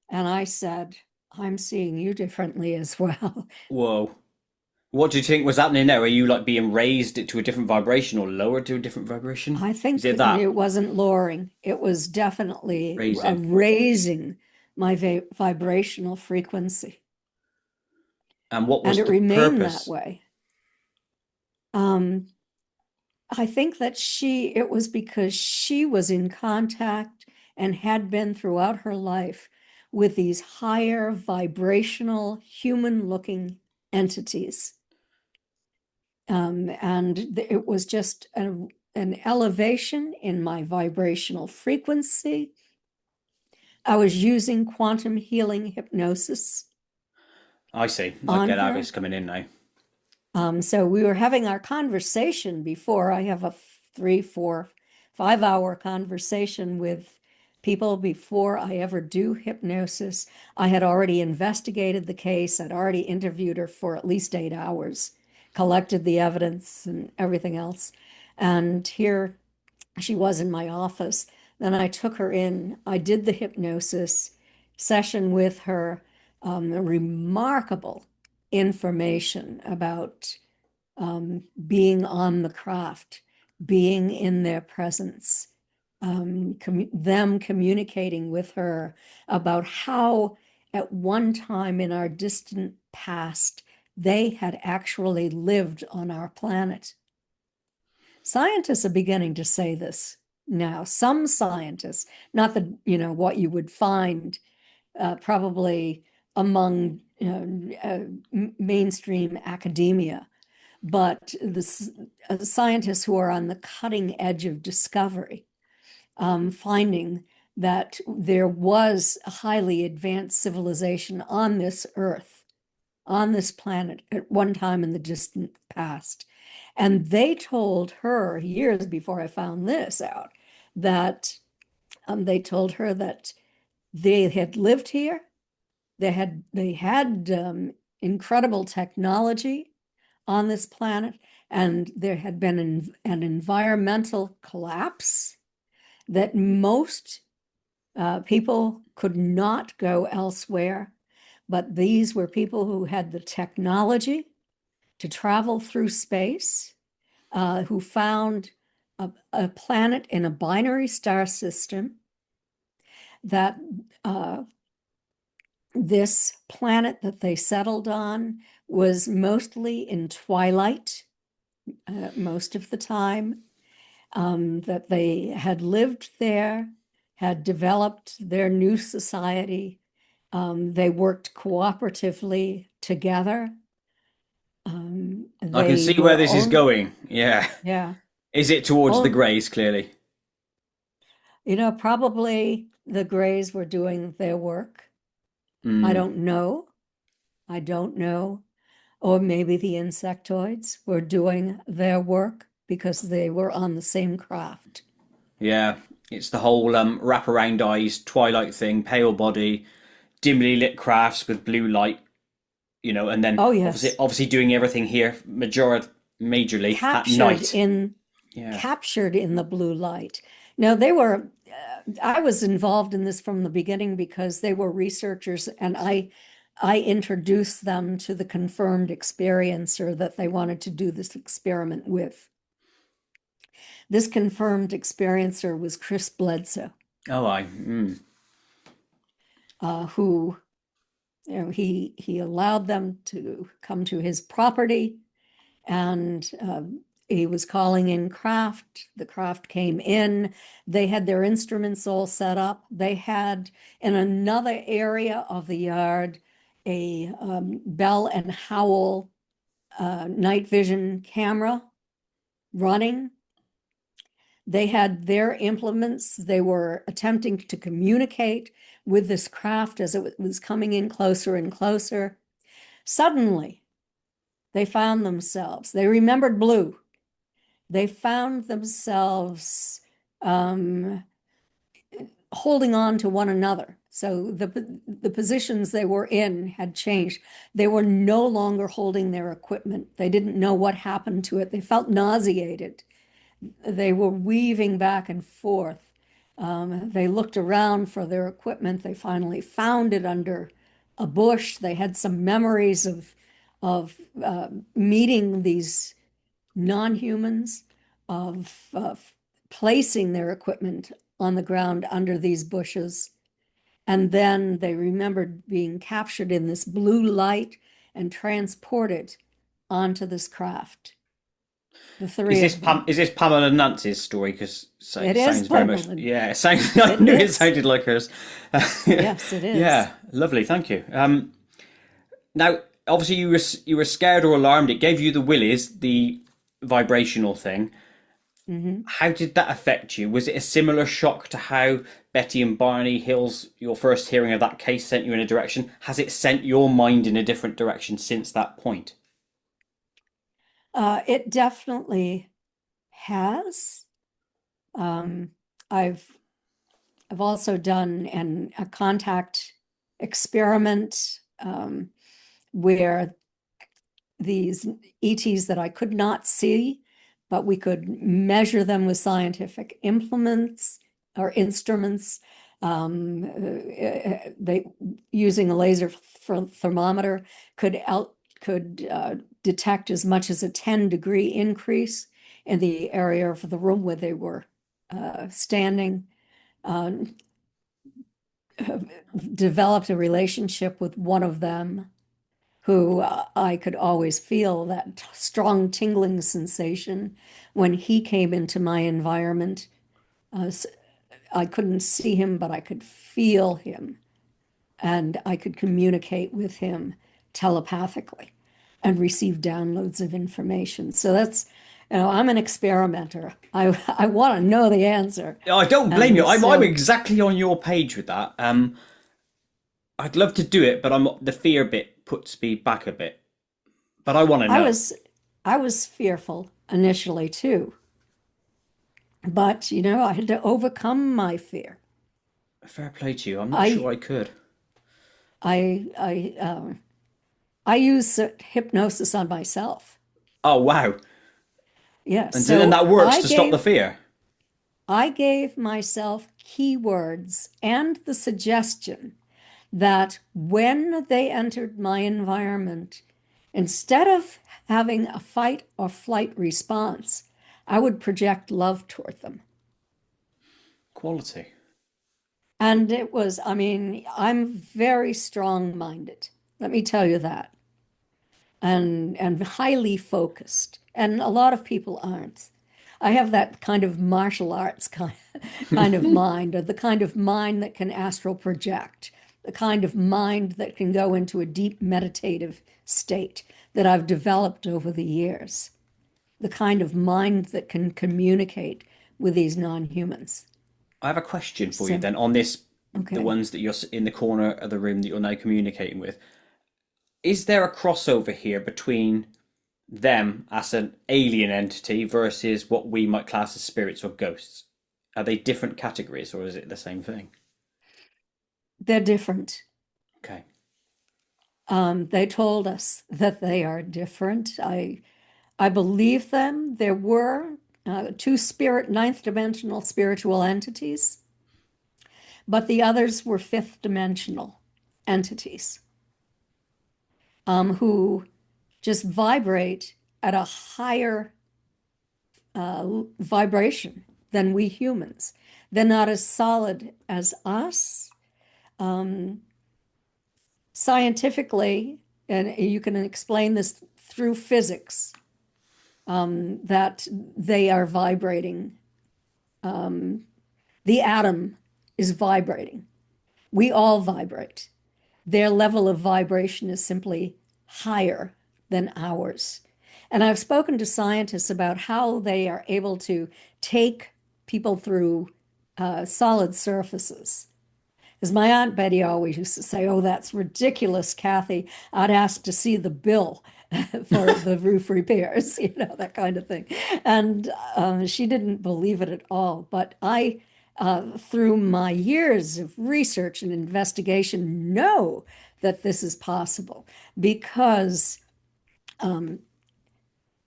And I said, "I'm seeing you differently as well." Whoa. What do you think was happening there? Are you like being raised to a different vibration or lowered to a different vibration? I Is think it that it wasn't lowering, it was definitely raising? raising my vibrational frequency. And what And was it the remained that purpose? way. Um, I think that it was because she was in contact and had been throughout her life with these higher vibrational, human looking entities. And it was just an elevation in my vibrational frequency. I was using quantum healing hypnosis I see. I on get how it's her. coming in now. So we were having our conversation before. I have a 3, 4, 5 hour conversation with people before I ever do hypnosis. I had already investigated the case. I'd already interviewed her for at least 8 hours, collected the evidence and everything else. And here she was in my office. Then I took her in. I did the hypnosis session with her. Remarkable information about being on the craft, being in their presence, them communicating with her about how at one time in our distant past they had actually lived on our planet. Scientists are beginning to say this now. Some scientists, not the, what you would find probably among mainstream academia, but the scientists who are on the cutting edge of discovery, finding that there was a highly advanced civilization on this earth, on this planet at one time in the distant past. And they told her years before I found this out that they told her that they had lived here. They had incredible technology on this planet, and there had been an environmental collapse that most people could not go elsewhere. But these were people who had the technology to travel through space, who found a planet in a binary star system that this planet that they settled on was mostly in twilight most of the time, that they had lived there, had developed their new society. They worked cooperatively together. I can They see where were this is only, going. Yeah. yeah, Is it towards the only, greys, clearly? probably the Greys were doing their work. I Mm. don't know. I don't know. Or maybe the insectoids were doing their work because they were on the same craft. Yeah, it's the whole wraparound eyes, twilight thing, pale body, dimly lit crafts with blue light, and then Oh, obviously yes. obviously doing everything here majorly at Captured night. in Yeah. captured in the blue light. Now they were I was involved in this from the beginning because they were researchers and I introduced them to the confirmed experiencer that they wanted to do this experiment with. This confirmed experiencer was Chris Bledsoe, Oh, who he allowed them to come to his property, and he was calling in craft. The craft came in. They had their instruments all set up. They had in another area of the yard a Bell and Howell night vision camera running. They had their implements. They were attempting to communicate with this craft as it was coming in closer and closer. Suddenly, they found themselves, they remembered blue. They found themselves holding on to one another. So the positions they were in had changed. They were no longer holding their equipment. They didn't know what happened to it. They felt nauseated. They were weaving back and forth. They looked around for their equipment. They finally found it under a bush. They had some memories of meeting these non-humans, of placing their equipment on the ground under these bushes. And then they remembered being captured in this blue light and transported onto this craft, the Is three this of them. Pamela Nance's story? Because It it is sounds very much. Pamela. Yeah, it sounds. I It knew it is. sounded like hers. Yes, it is. Yeah, lovely. Thank you. Now, obviously, you were scared or alarmed. It gave you the willies, the vibrational thing. Mhm. How did that affect you? Was it a similar shock to how Betty and Barney Hill's your first hearing of that case sent you in a direction? Has it sent your mind in a different direction since that point? It definitely has. Um, I've I've also done a contact experiment where these ETs that I could not see, but we could measure them with scientific implements or instruments. They using a laser thermometer could detect as much as a 10-degree increase in the area of the room where they were standing. Um, Developed a relationship with one of them who I could always feel that strong tingling sensation when he came into my environment. Uh, I couldn't see him, but I could feel him, and I could communicate with him telepathically and receive downloads of information. So I'm an experimenter. I want to know the answer. I don't blame you. And I'm so exactly on your page with that. I'd love to do it, but the fear bit puts me back a bit. But I want to I know. was I was fearful initially too, but I had to overcome my fear. Fair play to you. I'm not sure I I could. I use hypnosis on myself. Oh wow! Yes, And then so that works to stop the fear. I gave myself keywords and the suggestion that when they entered my environment, instead of having a fight or flight response, I would project love toward them. Quality. And I'm very strong-minded. Let me tell you that. And highly focused. And a lot of people aren't. I have that kind of martial arts kind of mind, or the kind of mind that can astral project, the kind of mind that can go into a deep meditative state that I've developed over the years, the kind of mind that can communicate with these non-humans. I have a question for you So, then on this, the okay. ones that you're in the corner of the room that you're now communicating with. is there a crossover here between them as an alien entity versus what we might class as spirits or ghosts? Are they different categories or is it the same thing? They're different. Okay. They told us that they are different. I believe them. There were two ninth dimensional spiritual entities, but the others were fifth dimensional entities who just vibrate at a higher vibration than we humans. They're not as solid as us. Scientifically, and you can explain this through physics, that they are vibrating. The atom is vibrating. We all vibrate. Their level of vibration is simply higher than ours. And I've spoken to scientists about how they are able to take people through solid surfaces. As my Aunt Betty always used to say, "Oh, that's ridiculous, Kathy. I'd ask to see the bill for the roof repairs," that kind of thing. And she didn't believe it at all. But I, through my years of research and investigation, know that this is possible because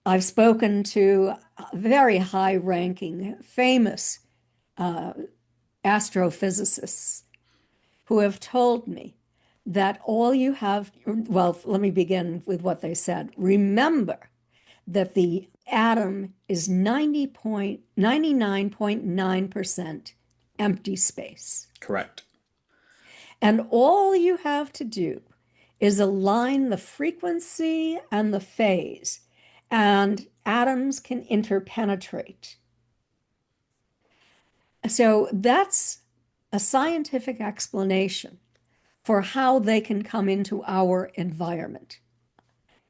I've spoken to very high-ranking, famous astrophysicists who have told me that all you have, well, let me begin with what they said. Remember that the atom is 99.9% empty space. Correct. And all you have to do is align the frequency and the phase, and atoms can interpenetrate. So that's a scientific explanation for how they can come into our environment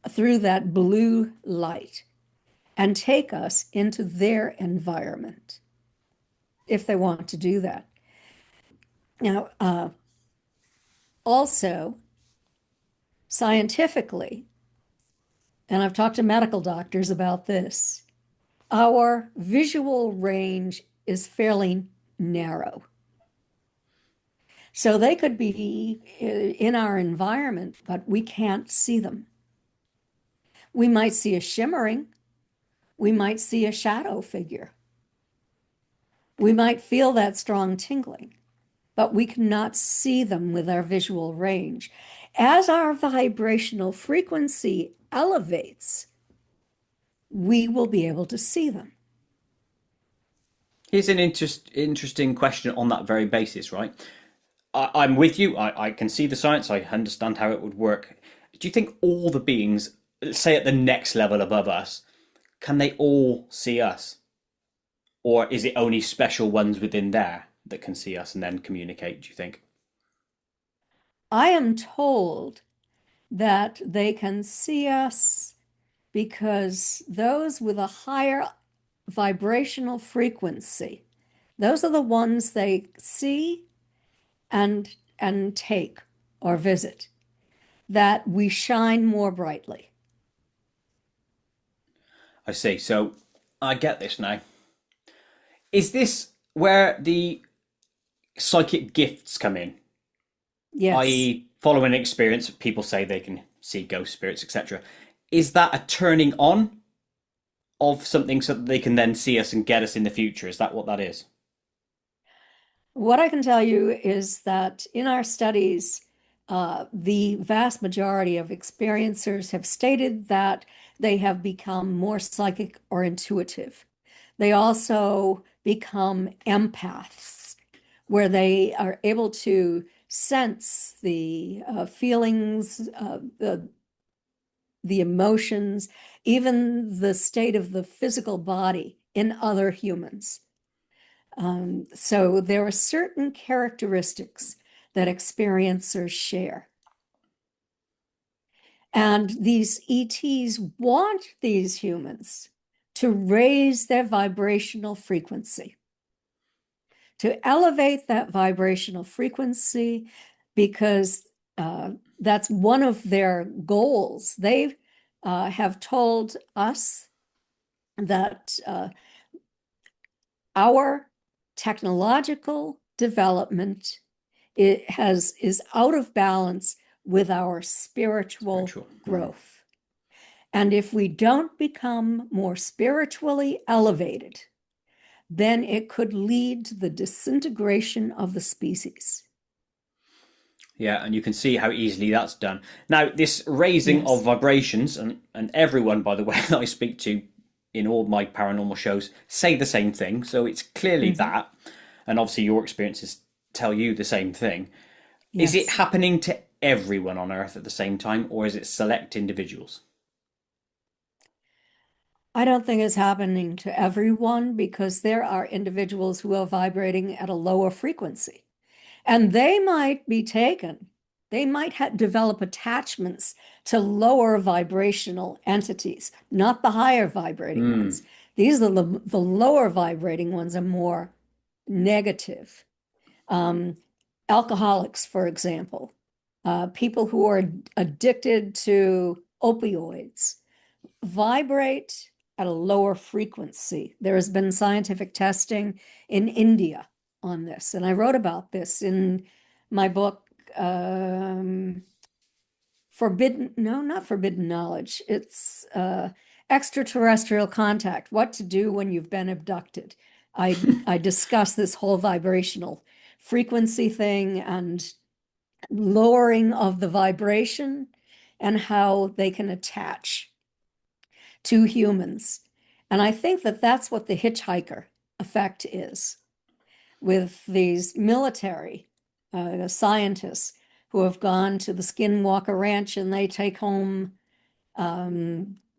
through that blue light and take us into their environment if they want to do that. Now, also, scientifically, and I've talked to medical doctors about this, our visual range is fairly narrow. So they could be in our environment, but we can't see them. We might see a shimmering. We might see a shadow figure. We might feel that strong tingling, but we cannot see them with our visual range. As our vibrational frequency elevates, we will be able to see them. Here's an interesting question on that very basis, right? I'm with you. I can see the science. I understand how it would work. Do you think all the beings, say at the next level above us, can they all see us? Or is it only special ones within there that can see us and then communicate, do you think? I am told that they can see us because those with a higher vibrational frequency, those are the ones they see and take or visit, that we shine more brightly. I see. So I get this now. Is this where the psychic gifts come in? Yes. I.e., following experience, people say they can see ghost spirits, etc. Is that a turning on of something so that they can then see us and get us in the future? Is that what that is? What I can tell you is that in our studies, the vast majority of experiencers have stated that they have become more psychic or intuitive. They also become empaths, where they are able to sense the feelings, the emotions, even the state of the physical body in other humans. So there are certain characteristics that experiencers share. And these ETs want these humans to raise their vibrational frequency, to elevate that vibrational frequency, because that's one of their goals. They have told us that our technological development is out of balance with our spiritual Spiritual. growth. And if we don't become more spiritually elevated, then it could lead to the disintegration of the species. Yeah, and you can see how easily that's done. Now, this raising of Yes. vibrations, and everyone, by the way, that I speak to in all my paranormal shows say the same thing. So it's clearly Mhm. that. And obviously, your experiences tell you the same thing. Is it Yes. happening to everyone on Earth at the same time, or is it select individuals? I don't think it's happening to everyone because there are individuals who are vibrating at a lower frequency. And they might be taken, they might develop attachments to lower vibrational entities, not the higher vibrating Hmm. ones. These are the lower vibrating ones are more negative. Um, Alcoholics, for example, people who are addicted to opioids vibrate at a lower frequency. There has been scientific testing in India on this, and I wrote about this in my book, Forbidden, no, not Forbidden Knowledge. It's Extraterrestrial Contact, What to Do When You've Been Abducted. I discuss this whole vibrational frequency thing and lowering of the vibration and how they can attach to humans. And I think that that's what the hitchhiker effect is with these military scientists who have gone to the Skinwalker Ranch and they take home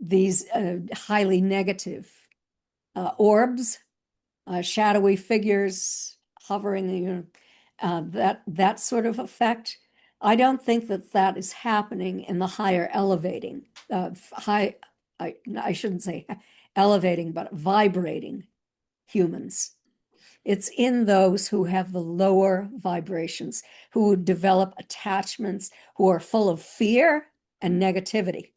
these highly negative orbs, shadowy figures hovering, that sort of effect. I don't think that that is happening in the higher elevating, high. I shouldn't say elevating, but vibrating humans. It's in those who have the lower vibrations, who develop attachments, who are full of fear and negativity.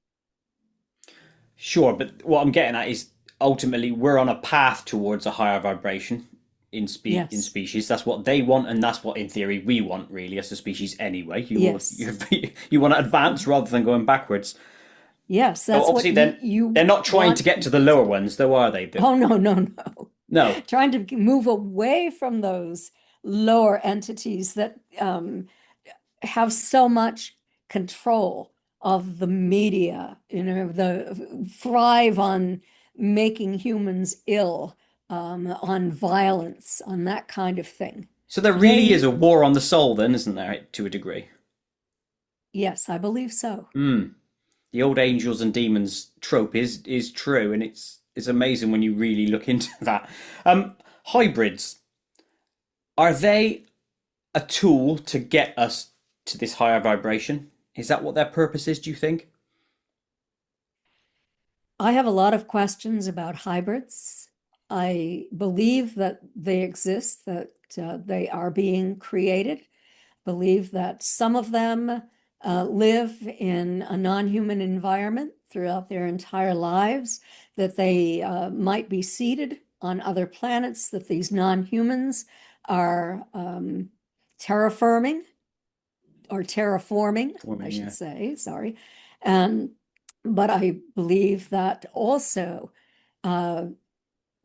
Sure, but what I'm getting at is ultimately we're on a path towards a higher vibration in Yes, species. That's what they want, and that's what, in theory, we want really as a species anyway. yes, You want to advance rather than going backwards. yes. So That's what obviously, then they're you not trying to want get to the people lower to do. ones, though, are they? Oh, no, no, no. No. Trying to move away from those lower entities that have so much control of the media, the thrive on making humans ill, on violence, on that kind of thing. So there really is They, a war on the soul, then, isn't there, to a degree? yes, I believe so. Hmm. The old angels and demons trope is true, and it's amazing when you really look into that. Hybrids, are they a tool to get us to this higher vibration? Is that what their purpose is, do you think? I have a lot of questions about hybrids. I believe that they exist, that they are being created. Believe that some of them live in a non-human environment throughout their entire lives, that they might be seeded on other planets, that these non-humans are terraforming or terraforming, I Forming, should yeah. say, sorry. And but I believe that also uh,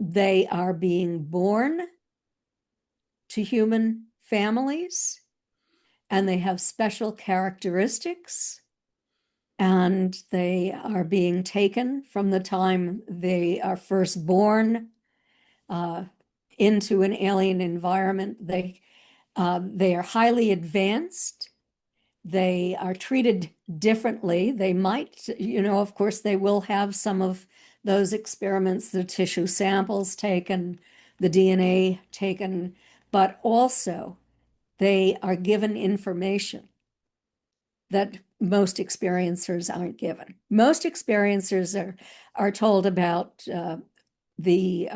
they are being born to human families and they have special characteristics and they are being taken from the time they are first born uh, into an alien environment. They are highly advanced. They are treated differently. They might, of course, they will have some of those experiments, the tissue samples taken, the DNA taken, but also they are given information that most experiencers aren't given. Most experiencers are told about the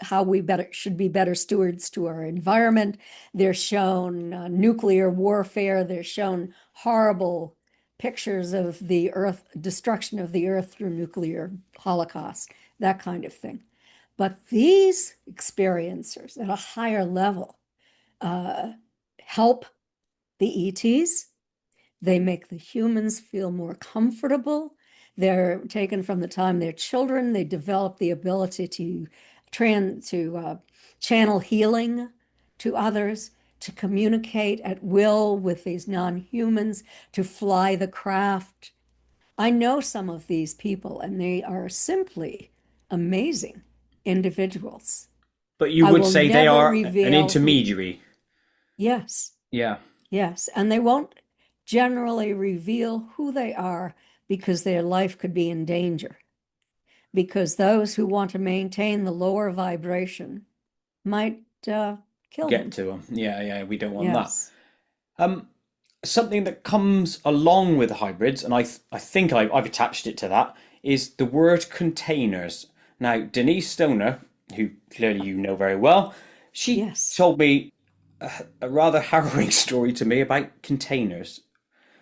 how we should be better stewards to our environment. They're shown nuclear warfare. They're shown horrible pictures of the Earth, destruction of the Earth through nuclear holocaust, that kind of thing. But these experiencers at a higher level help the ETs. They make the humans feel more comfortable. They're taken from the time they're children. They develop the ability to channel healing to others, to communicate at will with these non-humans, to fly the craft. I know some of these people, and they are simply amazing individuals. But you I would will say they never are an reveal who. intermediary. Yes, Yeah. yes. And they won't generally reveal who they are because their life could be in danger. Because those who want to maintain the lower vibration might kill Get them. to them. Yeah, yeah, we don't want that. Yes. Um, Something that comes along with hybrids, and I think I've attached it to that, is the word containers. Now, Denise Stoner, who clearly you know very well, she Yes. told me a rather harrowing story to me about containers,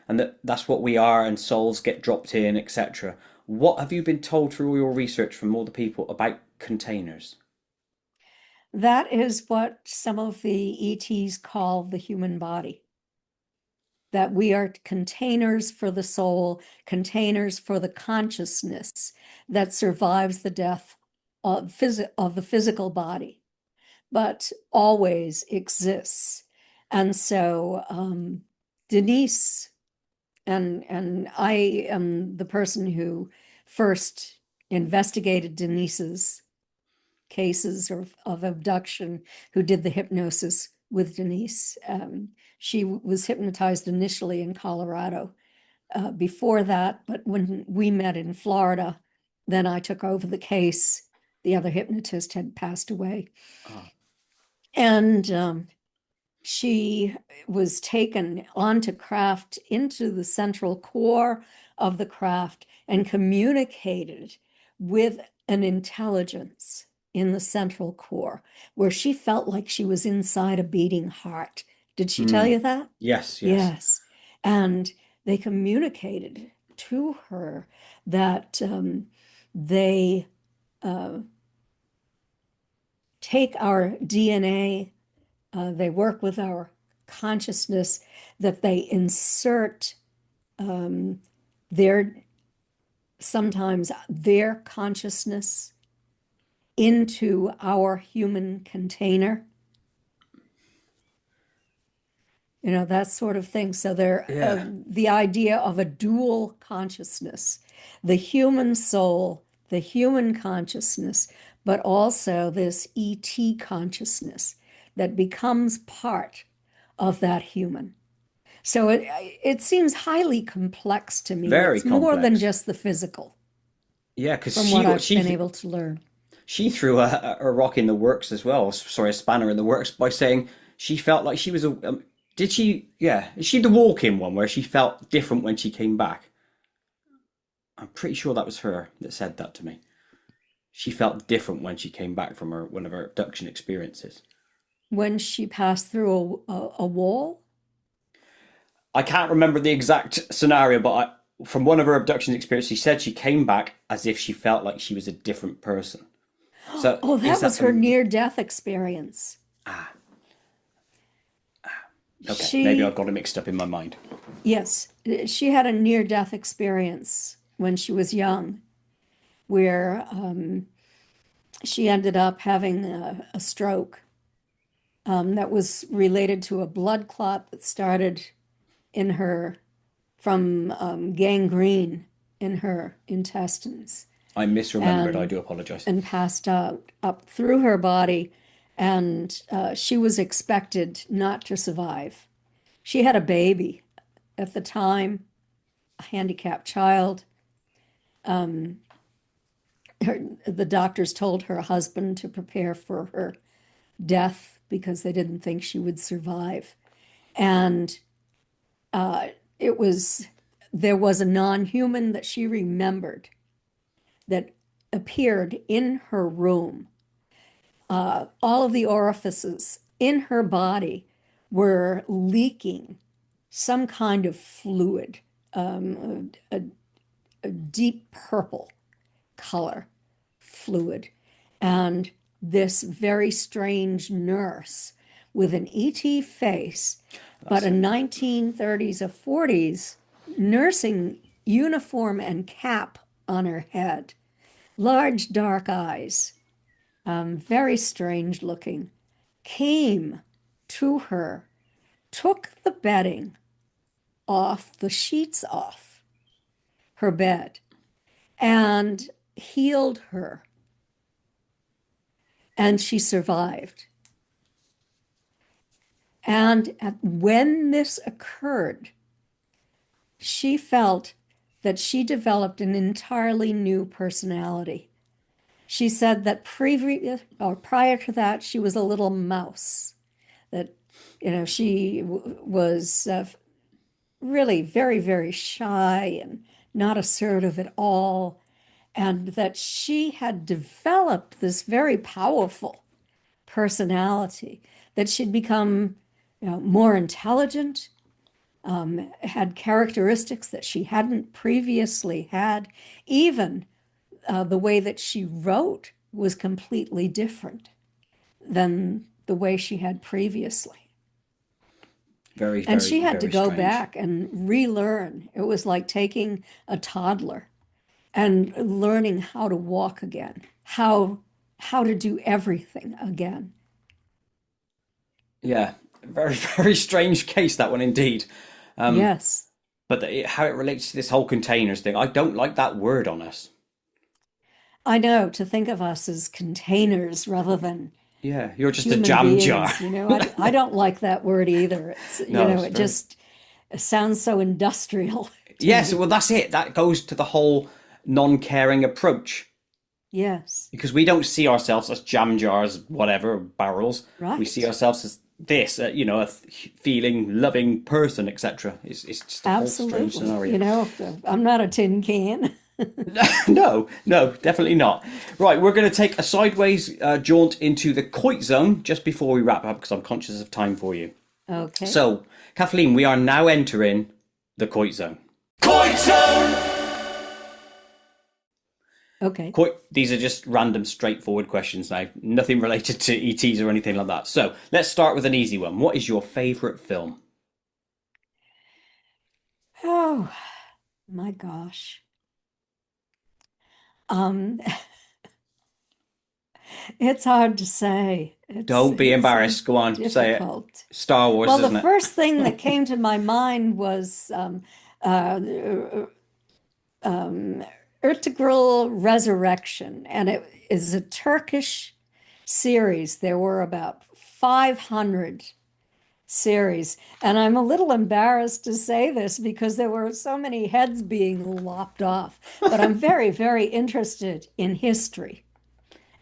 and that's what we are, and souls get dropped in, etc. What have you been told through all your research from all the people about containers? That is what some of the ETs call the human body. That we are containers for the soul, containers for the consciousness that survives the death of the physical body, but always exists. And so Denise and I am the person who first investigated Denise's cases of abduction, who did the hypnosis with Denise. She was hypnotized initially in Colorado before that, but when we met in Florida, then I took over the case. The other hypnotist had passed away. Ah, And she was taken onto craft into the central core of the craft and communicated with an intelligence in the central core where she felt like she was inside a beating heart. Did she tell you that? yes, yes. Yes. And they communicated to her that they uh, take our DNA, they work with our consciousness, that they insert um, their sometimes their consciousness into our human container, that sort of thing. So Yeah. the idea of a dual consciousness, the human soul, the human consciousness, but also this ET consciousness that becomes part of that human. So it seems highly complex to me. Very It's more than complex. just the physical, Yeah, because from what I've been able to learn. she threw a rock in the works as well. Sorry, a spanner in the works by saying she felt like she was a. Did she? Yeah, is she the walk-in one where she felt different when she came back? I'm pretty sure that was her that said that to me. She felt different when she came back from one of her abduction experiences. When she passed through a wall. I can't remember the exact scenario, but from one of her abduction experiences, she said she came back as if she felt like she was a different person. So Oh, is that that was her the near-death experience. ah? Okay, maybe I She, got it mixed up in my mind. yes, she had a near-death experience when she was young, where she ended up having a stroke that was related to a blood clot that started in her from gangrene in her intestines I misremembered. I and do apologize. and passed out up through her body, and she was expected not to survive. She had a baby at the time, a handicapped child. The doctors told her husband to prepare for her death because they didn't think she would survive. And it was there was a non-human that she remembered that appeared in her room. All of the orifices in her body were leaking some kind of fluid. a deep purple color fluid. And this very strange nurse with an ET face, but a 1930s or 40s nursing uniform and cap on her head, large dark eyes, very strange looking, came to her, took the bedding off, the sheets off her bed, and healed her. And she survived. And when this occurred, she felt that she developed an entirely new personality. She said that prior to that, she was a little mouse, that, she was really very, very shy and not assertive at all, and that she had developed this very powerful personality, that she'd become more intelligent, had characteristics that she hadn't previously had. Even the way that she wrote was completely different than the way she had previously. Very, And very, she had to very go strange. back and relearn. It was like taking a toddler and learning how to walk again, how to do everything again. Yeah, very, very strange case, that one indeed. Yes, But how it relates to this whole containers thing, I don't like that word on us. I know, to think of us as containers rather than Yeah, you're just a human jam jar. beings, I don't like that word either. It's, No, it's it very. just sounds so industrial to Yes, me. well, that's it. That goes to the whole non-caring approach Yes, because we don't see ourselves as jam jars, whatever, barrels. We see right. ourselves as this, a feeling, loving person, etc. It's just a whole strange Absolutely. scenario. I'm not a tin can. No, no, definitely not. Right, we're going to take a sideways jaunt into the Koit zone just before we wrap up because I'm conscious of time for you. Okay. So, Kathleen, we are now entering the Koit zone. Koit zone! Okay. Koit, these are just random, straightforward questions now. Nothing related to ETs or anything like that. So, let's start with an easy one. What is your favourite film? Oh, my gosh. Um, it's hard to say. Don't be It's embarrassed. Go on, say it. difficult. Star Wars, Well, the isn't it? first thing that came to my mind was uh, Ertugrul Resurrection, and it is a Turkish series. There were about 500 series, and I'm a little embarrassed to say this because there were so many heads being lopped off, but I'm very, very interested in history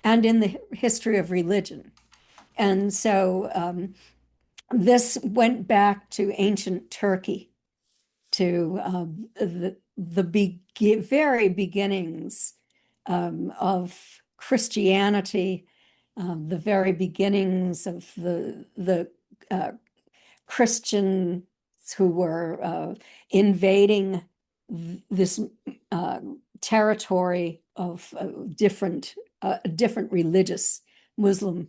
and in the history of religion. And so this went back to ancient Turkey, to very beginnings of Christianity, the very beginnings of the Christians who were invading this territory of different religious Muslim,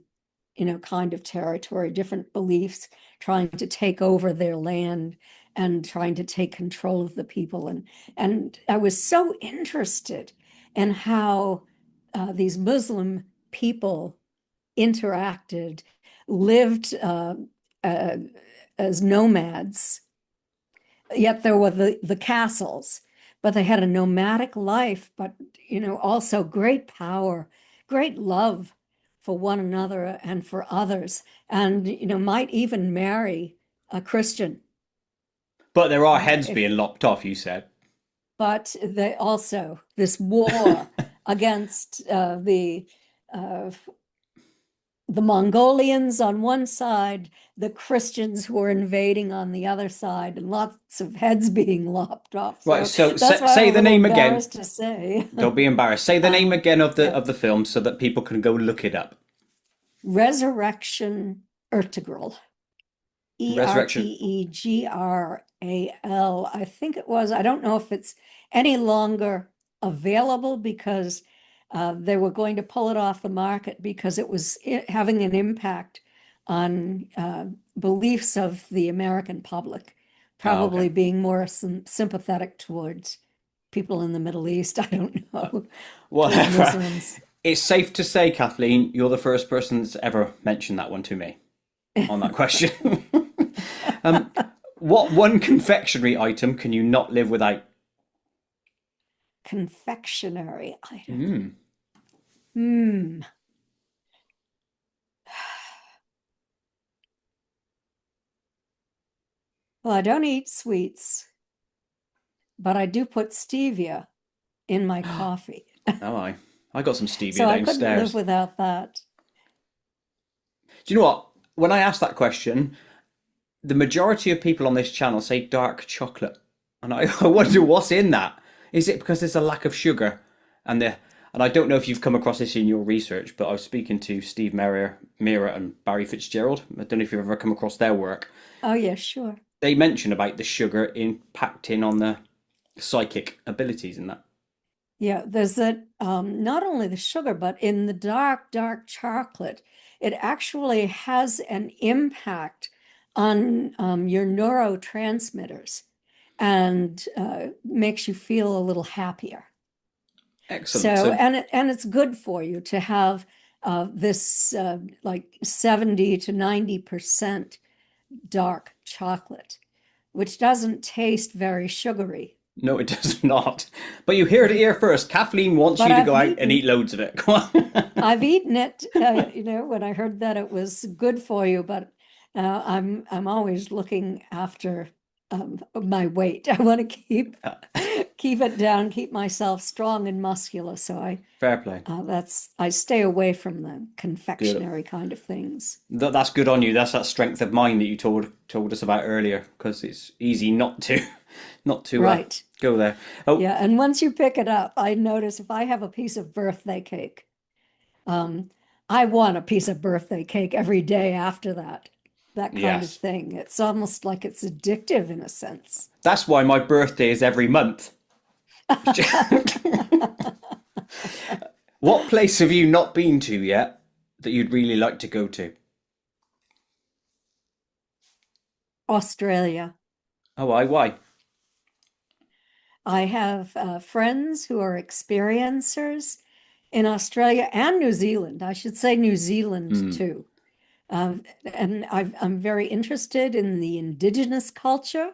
kind of territory, different beliefs, trying to take over their land and trying to take control of the people. And I was so interested in how these Muslim people interacted, lived as nomads, yet there were the castles, but they had a nomadic life, but also great power, great love for one another and for others, and might even marry a Christian. But there are heads If being lopped off, you said. But they also this war against uh, the Mongolians on one side, the Christians who were invading on the other side, and lots of heads being lopped off. Right, So so that's why I'm say a the little name again. embarrassed to say. Don't be embarrassed. Say the name again of the Yeah, of the film so that people can go look it up. Resurrection Ertugrul, Resurrection. Ertegrul. I think it was. I don't know if it's any longer available because they were going to pull it off the market because it was having an impact on beliefs of the American public, Oh, okay. probably being more sympathetic towards people in the Middle East. I don't know, toward Whatever. Muslims. It's safe to say, Kathleen, you're the first person that's ever mentioned that one to me on that question. um, what one confectionery item can you not live without? Confectionery item. Mm. Hmm. Well, I don't eat sweets, but I do put stevia in my coffee. Oh, I got some stevia So I couldn't live downstairs. without that. Do you know what? When I asked that question, the majority of people on this channel say dark chocolate, and I wonder what's in that. Is it because there's a lack of sugar, and the and I don't know if you've come across this in your research, but I was speaking to Steve Mira and Barry Fitzgerald. I don't know if you've ever come across their work. Oh, yeah, sure. They mention about the sugar impacting on the psychic abilities in that. Yeah, there's that not only the sugar, but in the dark chocolate, it actually has an impact on your neurotransmitters and makes you feel a little happier. Excellent. So, So and it's good for you to have this like 70 to 90% dark chocolate, which doesn't taste very sugary. no, it does not. But you heard it here first. Kathleen wants But you to go out and eat loads of it. Come on. I've eaten it, when I heard that it was good for you, but I'm always looking after my weight. I want to keep it down, keep myself strong and muscular. So Fair play. I stay away from the Good. confectionery kind of things. That's good on you. That's that strength of mind that you told us about earlier, because it's easy not to not to Right. go there. Oh, Yeah. And once you pick it up, I notice if I have a piece of birthday cake, um, I want a piece of birthday cake every day after that. That kind of yes. thing. It's almost like it's addictive in a sense. That's why my birthday is every month. What place have you not been to yet that you'd really like to go to? Australia. Oh, why? I have friends who are experiencers in Australia and New Zealand. I should say New Zealand Hmm. too. And I'm very interested in the indigenous culture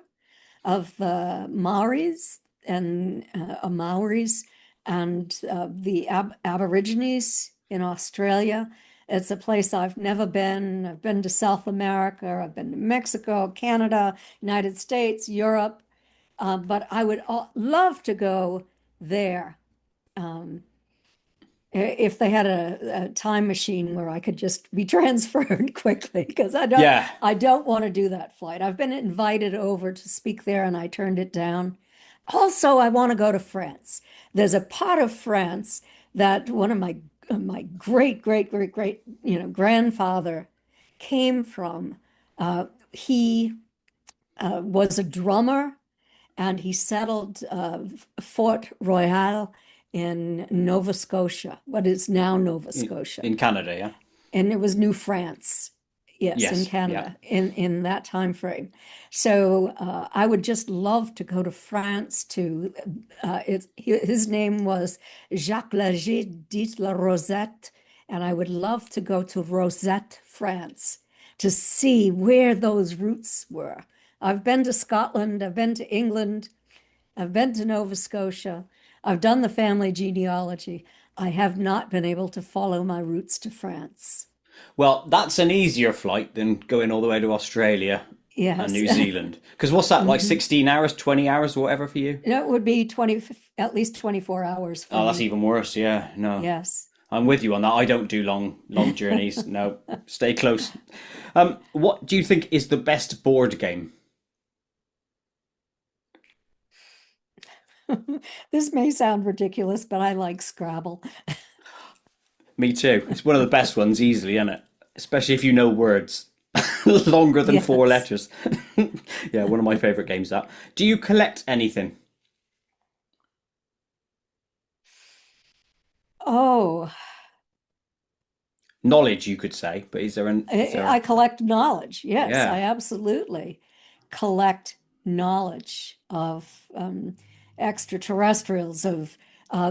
of the Maoris and Maoris and the Aborigines in Australia. It's a place I've never been. I've been to South America, I've been to Mexico, Canada, United States, Europe, but I would love to go there. Um, if they had a time machine where I could just be transferred quickly, because Yeah. I don't want to do that flight. I've been invited over to speak there and I turned it down. Also, I want to go to France. There's a part of France that one of my great grandfather came from. He was a drummer and he settled Fort Royal in Nova Scotia, what is now Nova Scotia. In Canada, yeah. And it was New France, yes, in Yes. Yeah. Canada, in that time frame. So I would just love to go to France to, his name was Jacques Lager dit La Rosette, and I would love to go to Rosette, France, to see where those roots were. I've been to Scotland, I've been to England, I've been to Nova Scotia, I've done the family genealogy. I have not been able to follow my roots to France. Well, that's an easier flight than going all the way to Australia and Yes. New Zealand. Because what's that, like Mhm. 16 hours, 20 hours, or whatever for you? It would be 20, at least 24 hours for Oh, that's me. even worse. Yeah, no. Yes. I'm with you on that. I don't do long journeys. No, stay close. What do you think is the best board game? This may sound ridiculous, but I like Scrabble. Me too. It's one of the best ones, easily, isn't it? Especially if you know words. Longer than four Yes. letters. Yeah, one of my favorite games. That. Do you collect anything? Oh, Knowledge, you could say, but is I there? collect knowledge. Yes, Yeah. I absolutely collect knowledge of extraterrestrials, of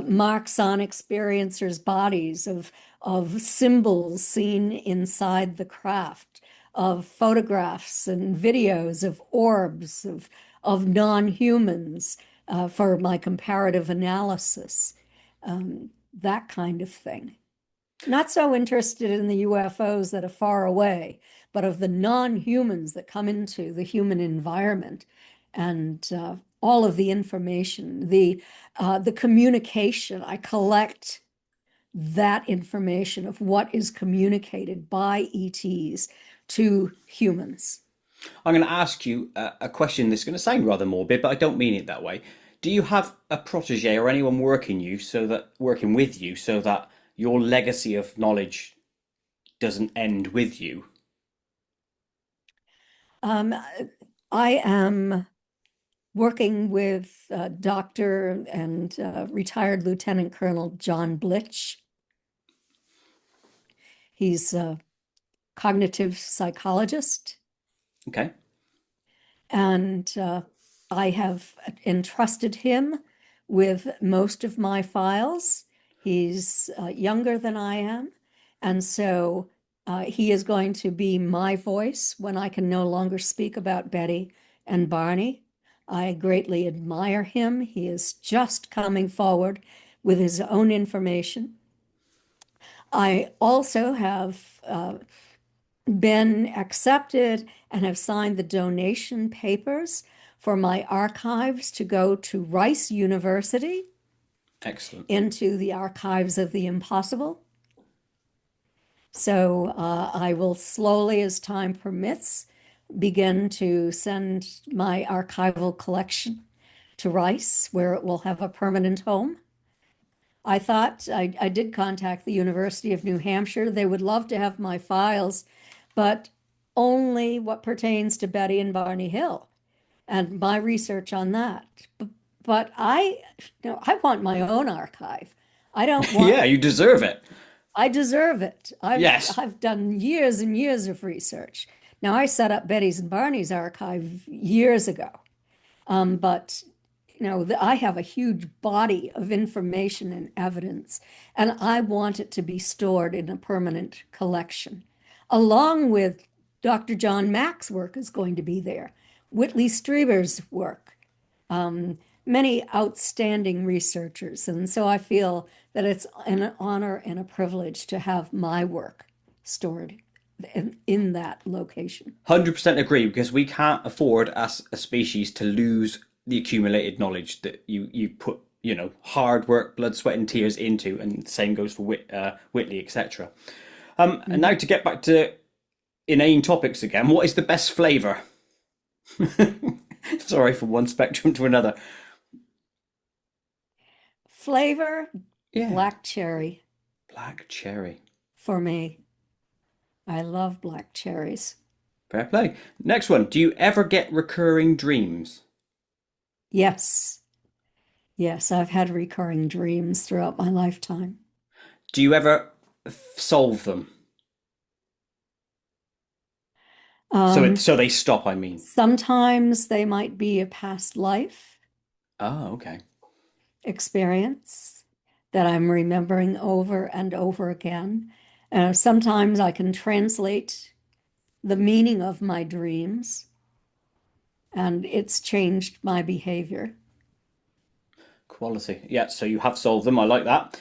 marks on experiencers' bodies, of symbols seen inside the craft, of photographs and videos of orbs, of non-humans for my comparative analysis, that kind of thing. Not so interested in the UFOs that are far away, but of the non-humans that come into the human environment and all of the information, the communication. I collect that information of what is communicated by ETs to humans. I'm going to ask you a question that's going to sound rather morbid, but I don't mean it that way. Do you have a protege or anyone working with you so that your legacy of knowledge doesn't end with you? Um, I am working with Dr. and retired Lieutenant Colonel John Blitch. He's a cognitive psychologist, Okay. and I have entrusted him with most of my files. He's younger than I am, and so he is going to be my voice when I can no longer speak about Betty and Barney. I greatly admire him. He is just coming forward with his own information. I also have been accepted and have signed the donation papers for my archives to go to Rice University Excellent. into the archives of the impossible. So I will slowly, as time permits, begin to send my archival collection to Rice, where it will have a permanent home. I did contact the University of New Hampshire. They would love to have my files, but only what pertains to Betty and Barney Hill and my research on that. But I want my own archive. I don't want, Yeah, you deserve it. I deserve it. Yes. I've done years and years of research. Now I set up Betty's and Barney's archive years ago. But I have a huge body of information and evidence, and I want it to be stored in a permanent collection, along with Dr. John Mack's work is going to be there, Whitley Strieber's work, many outstanding researchers. And so I feel that it's an honor and a privilege to have my work stored in that location. 100% agree because we can't afford as a species to lose the accumulated knowledge that you put, hard work, blood, sweat, and tears into, and the same goes for Whitley, etc. And now Mhm. to get back to inane topics again, what is the best flavour? Sorry, from one spectrum to another. Flavor, Yeah, black cherry black cherry. for me. I love black cherries. Fair play. Next one. Do you ever get recurring dreams? Yes, yes, I've had recurring dreams throughout my lifetime. Do you ever solve them? Um, So they stop, I mean. Sometimes they might be a past life Oh, okay. experience that I'm remembering over and over again. Sometimes I can translate the meaning of my dreams, and it's changed my behavior. Quality. Yeah, so you have solved them. I like that.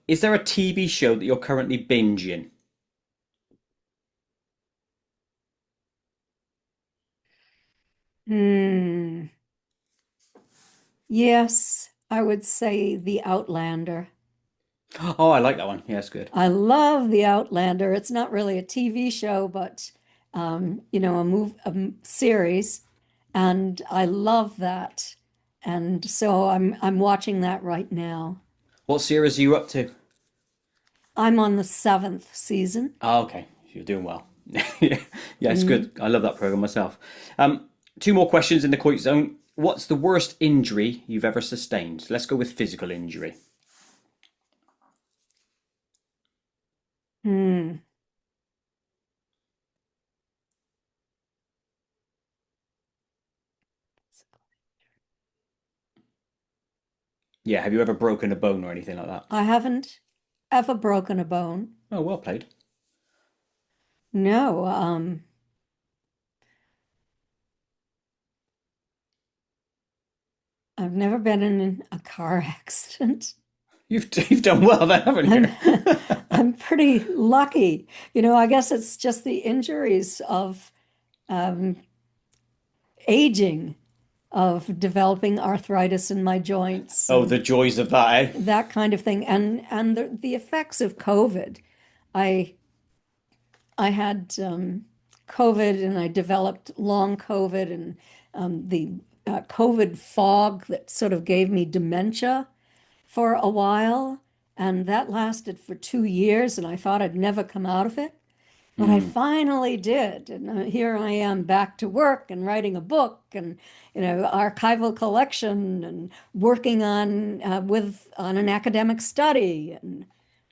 Is there a TV show that you're currently binging? Hmm. Yes, I would say The Outlander. Oh, I like that one. Yeah, it's good. I love The Outlander. It's not really a TV show, but a series, and I love that. And so I'm watching that right now. What series are you up to? I'm on the seventh season. Oh, okay. You're doing well. Yeah, yeah, it's Mm. good. I love that program myself. Two more questions in the Koit zone. What's the worst injury you've ever sustained? Let's go with physical injury. Hmm. Yeah, have you ever broken a bone or anything like that? I haven't ever broken a bone. Oh, well played. No, I've never been in a car accident. You've done well then, haven't I'm you? I'm pretty lucky. I guess it's just the injuries of um, aging, of developing arthritis in my joints Oh, the and joys of that, eh? that kind of thing, and the effects of COVID. I I had COVID and I developed long COVID and the COVID fog that sort of gave me dementia for a while. And that lasted for 2 years, and I thought I'd never come out of it. But I Hmm. finally did. And here I am back to work and writing a book and, archival collection and working on an academic study and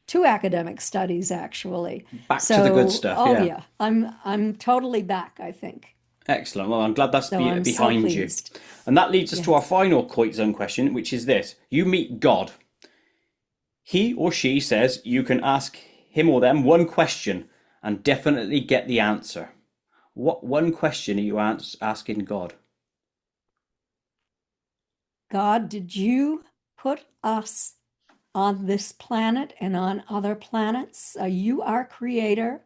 two academic studies actually. Back to the good So, stuff, oh yeah. yeah, I'm totally back, I think. Excellent. Well, I'm glad that's So I'm so behind you. pleased. And that leads us to our Yes. final Coit Zone question, which is this. You meet God. He or she says you can ask him or them one question and definitely get the answer. What one question are you asking God? God, did you put us on this planet and on other planets? Are you our creator?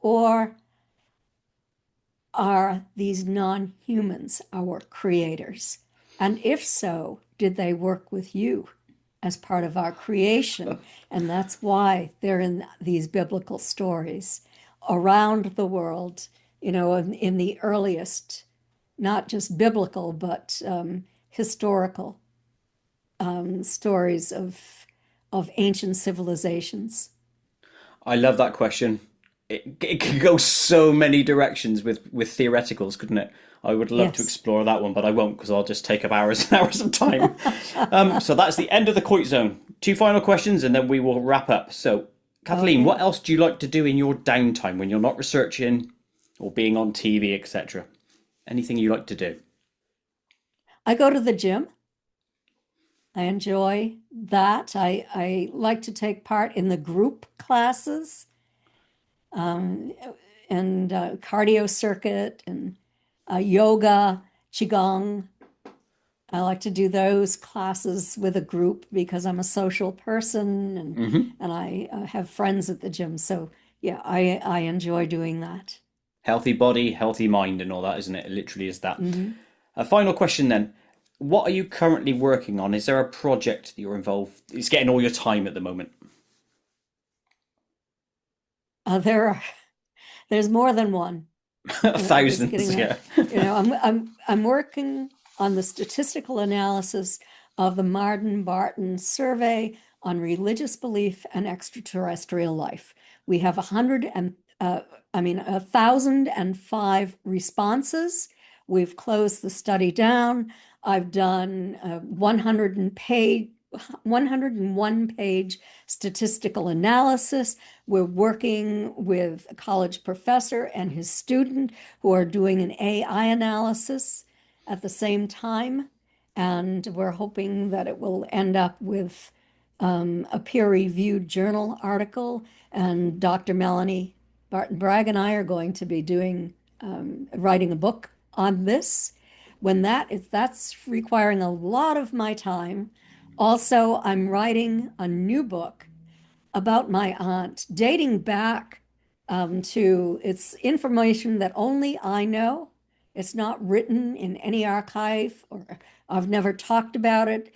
Or are these non-humans our creators? And if so, did they work with you as part of our creation? And that's why they're in these biblical stories around the world, in the earliest, not just biblical, but historical stories of ancient civilizations. I love that question. It could go so many directions with theoreticals, couldn't it? I would love to Yes. explore that one, but I won't because I'll just take up hours and hours of time. So that's the end of the Coit Zone. Two final questions and then we will wrap up. So, Kathleen, what Okay. else do you like to do in your downtime when you're not researching or being on TV, etc.? Anything you like to do? I go to the gym. I enjoy that. I like to take part in the group classes, um, and cardio circuit and yoga, qigong. I like to do those classes with a group because I'm a social person Hmm. and I have friends at the gym. So yeah, I enjoy doing that. Healthy body, healthy mind, and all that, isn't it? It literally is that. Hmm. A final question then. What are you currently working on? Is there a project that you're involved? It's getting all your time at the moment. There are there's more than one. That's Thousands, getting that. yeah. I'm working on the statistical analysis of the Marden-Barton survey on religious belief and extraterrestrial life. We have 1,005 responses. We've closed the study down. I've done 101 page statistical analysis. We're working with a college professor and his student who are doing an AI analysis at the same time. And we're hoping that it will end up with a peer-reviewed journal article. And Dr. Melanie Barton Bragg and I are going to be writing a book on this. That's requiring a lot of my time. Also, I'm writing a new book about my aunt, dating back to it's information that only I know. It's not written in any archive, or I've never talked about it,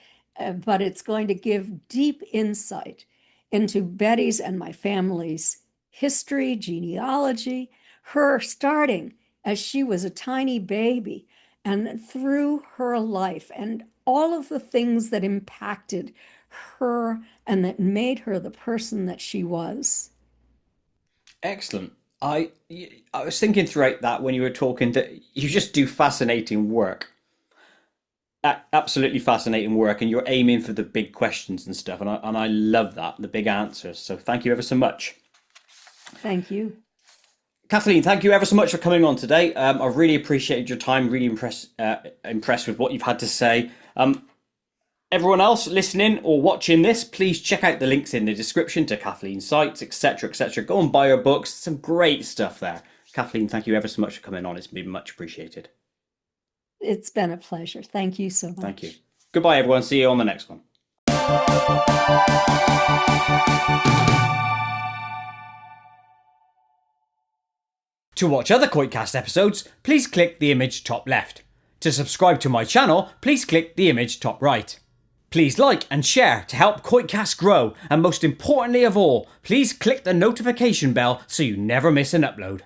but it's going to give deep insight into Betty's and my family's history, genealogy, her starting as she was a tiny baby and through her life and all of the things that impacted her and that made her the person that she was. Excellent. I I was thinking throughout that when you were talking that you just do fascinating work. Absolutely fascinating work, and you're aiming for the big questions and stuff, and I love that, the big answers. So thank you ever so much. Thank you. Kathleen, thank you ever so much for coming on today. I really appreciated your time, really impressed with what you've had to say. Everyone else listening or watching this, please check out the links in the description to Kathleen's sites, etc., etc. Go and buy her books. Some great stuff there. Kathleen, thank you ever so much for coming on. It's been much appreciated. It's been a pleasure. Thank you so much. Thank you. Goodbye, everyone. See you on the next one. To watch other KoitCast episodes, please click the image top left. To subscribe to my channel, please click the image top right. Please like and share to help KoitCast grow, and most importantly of all, please click the notification bell so you never miss an upload.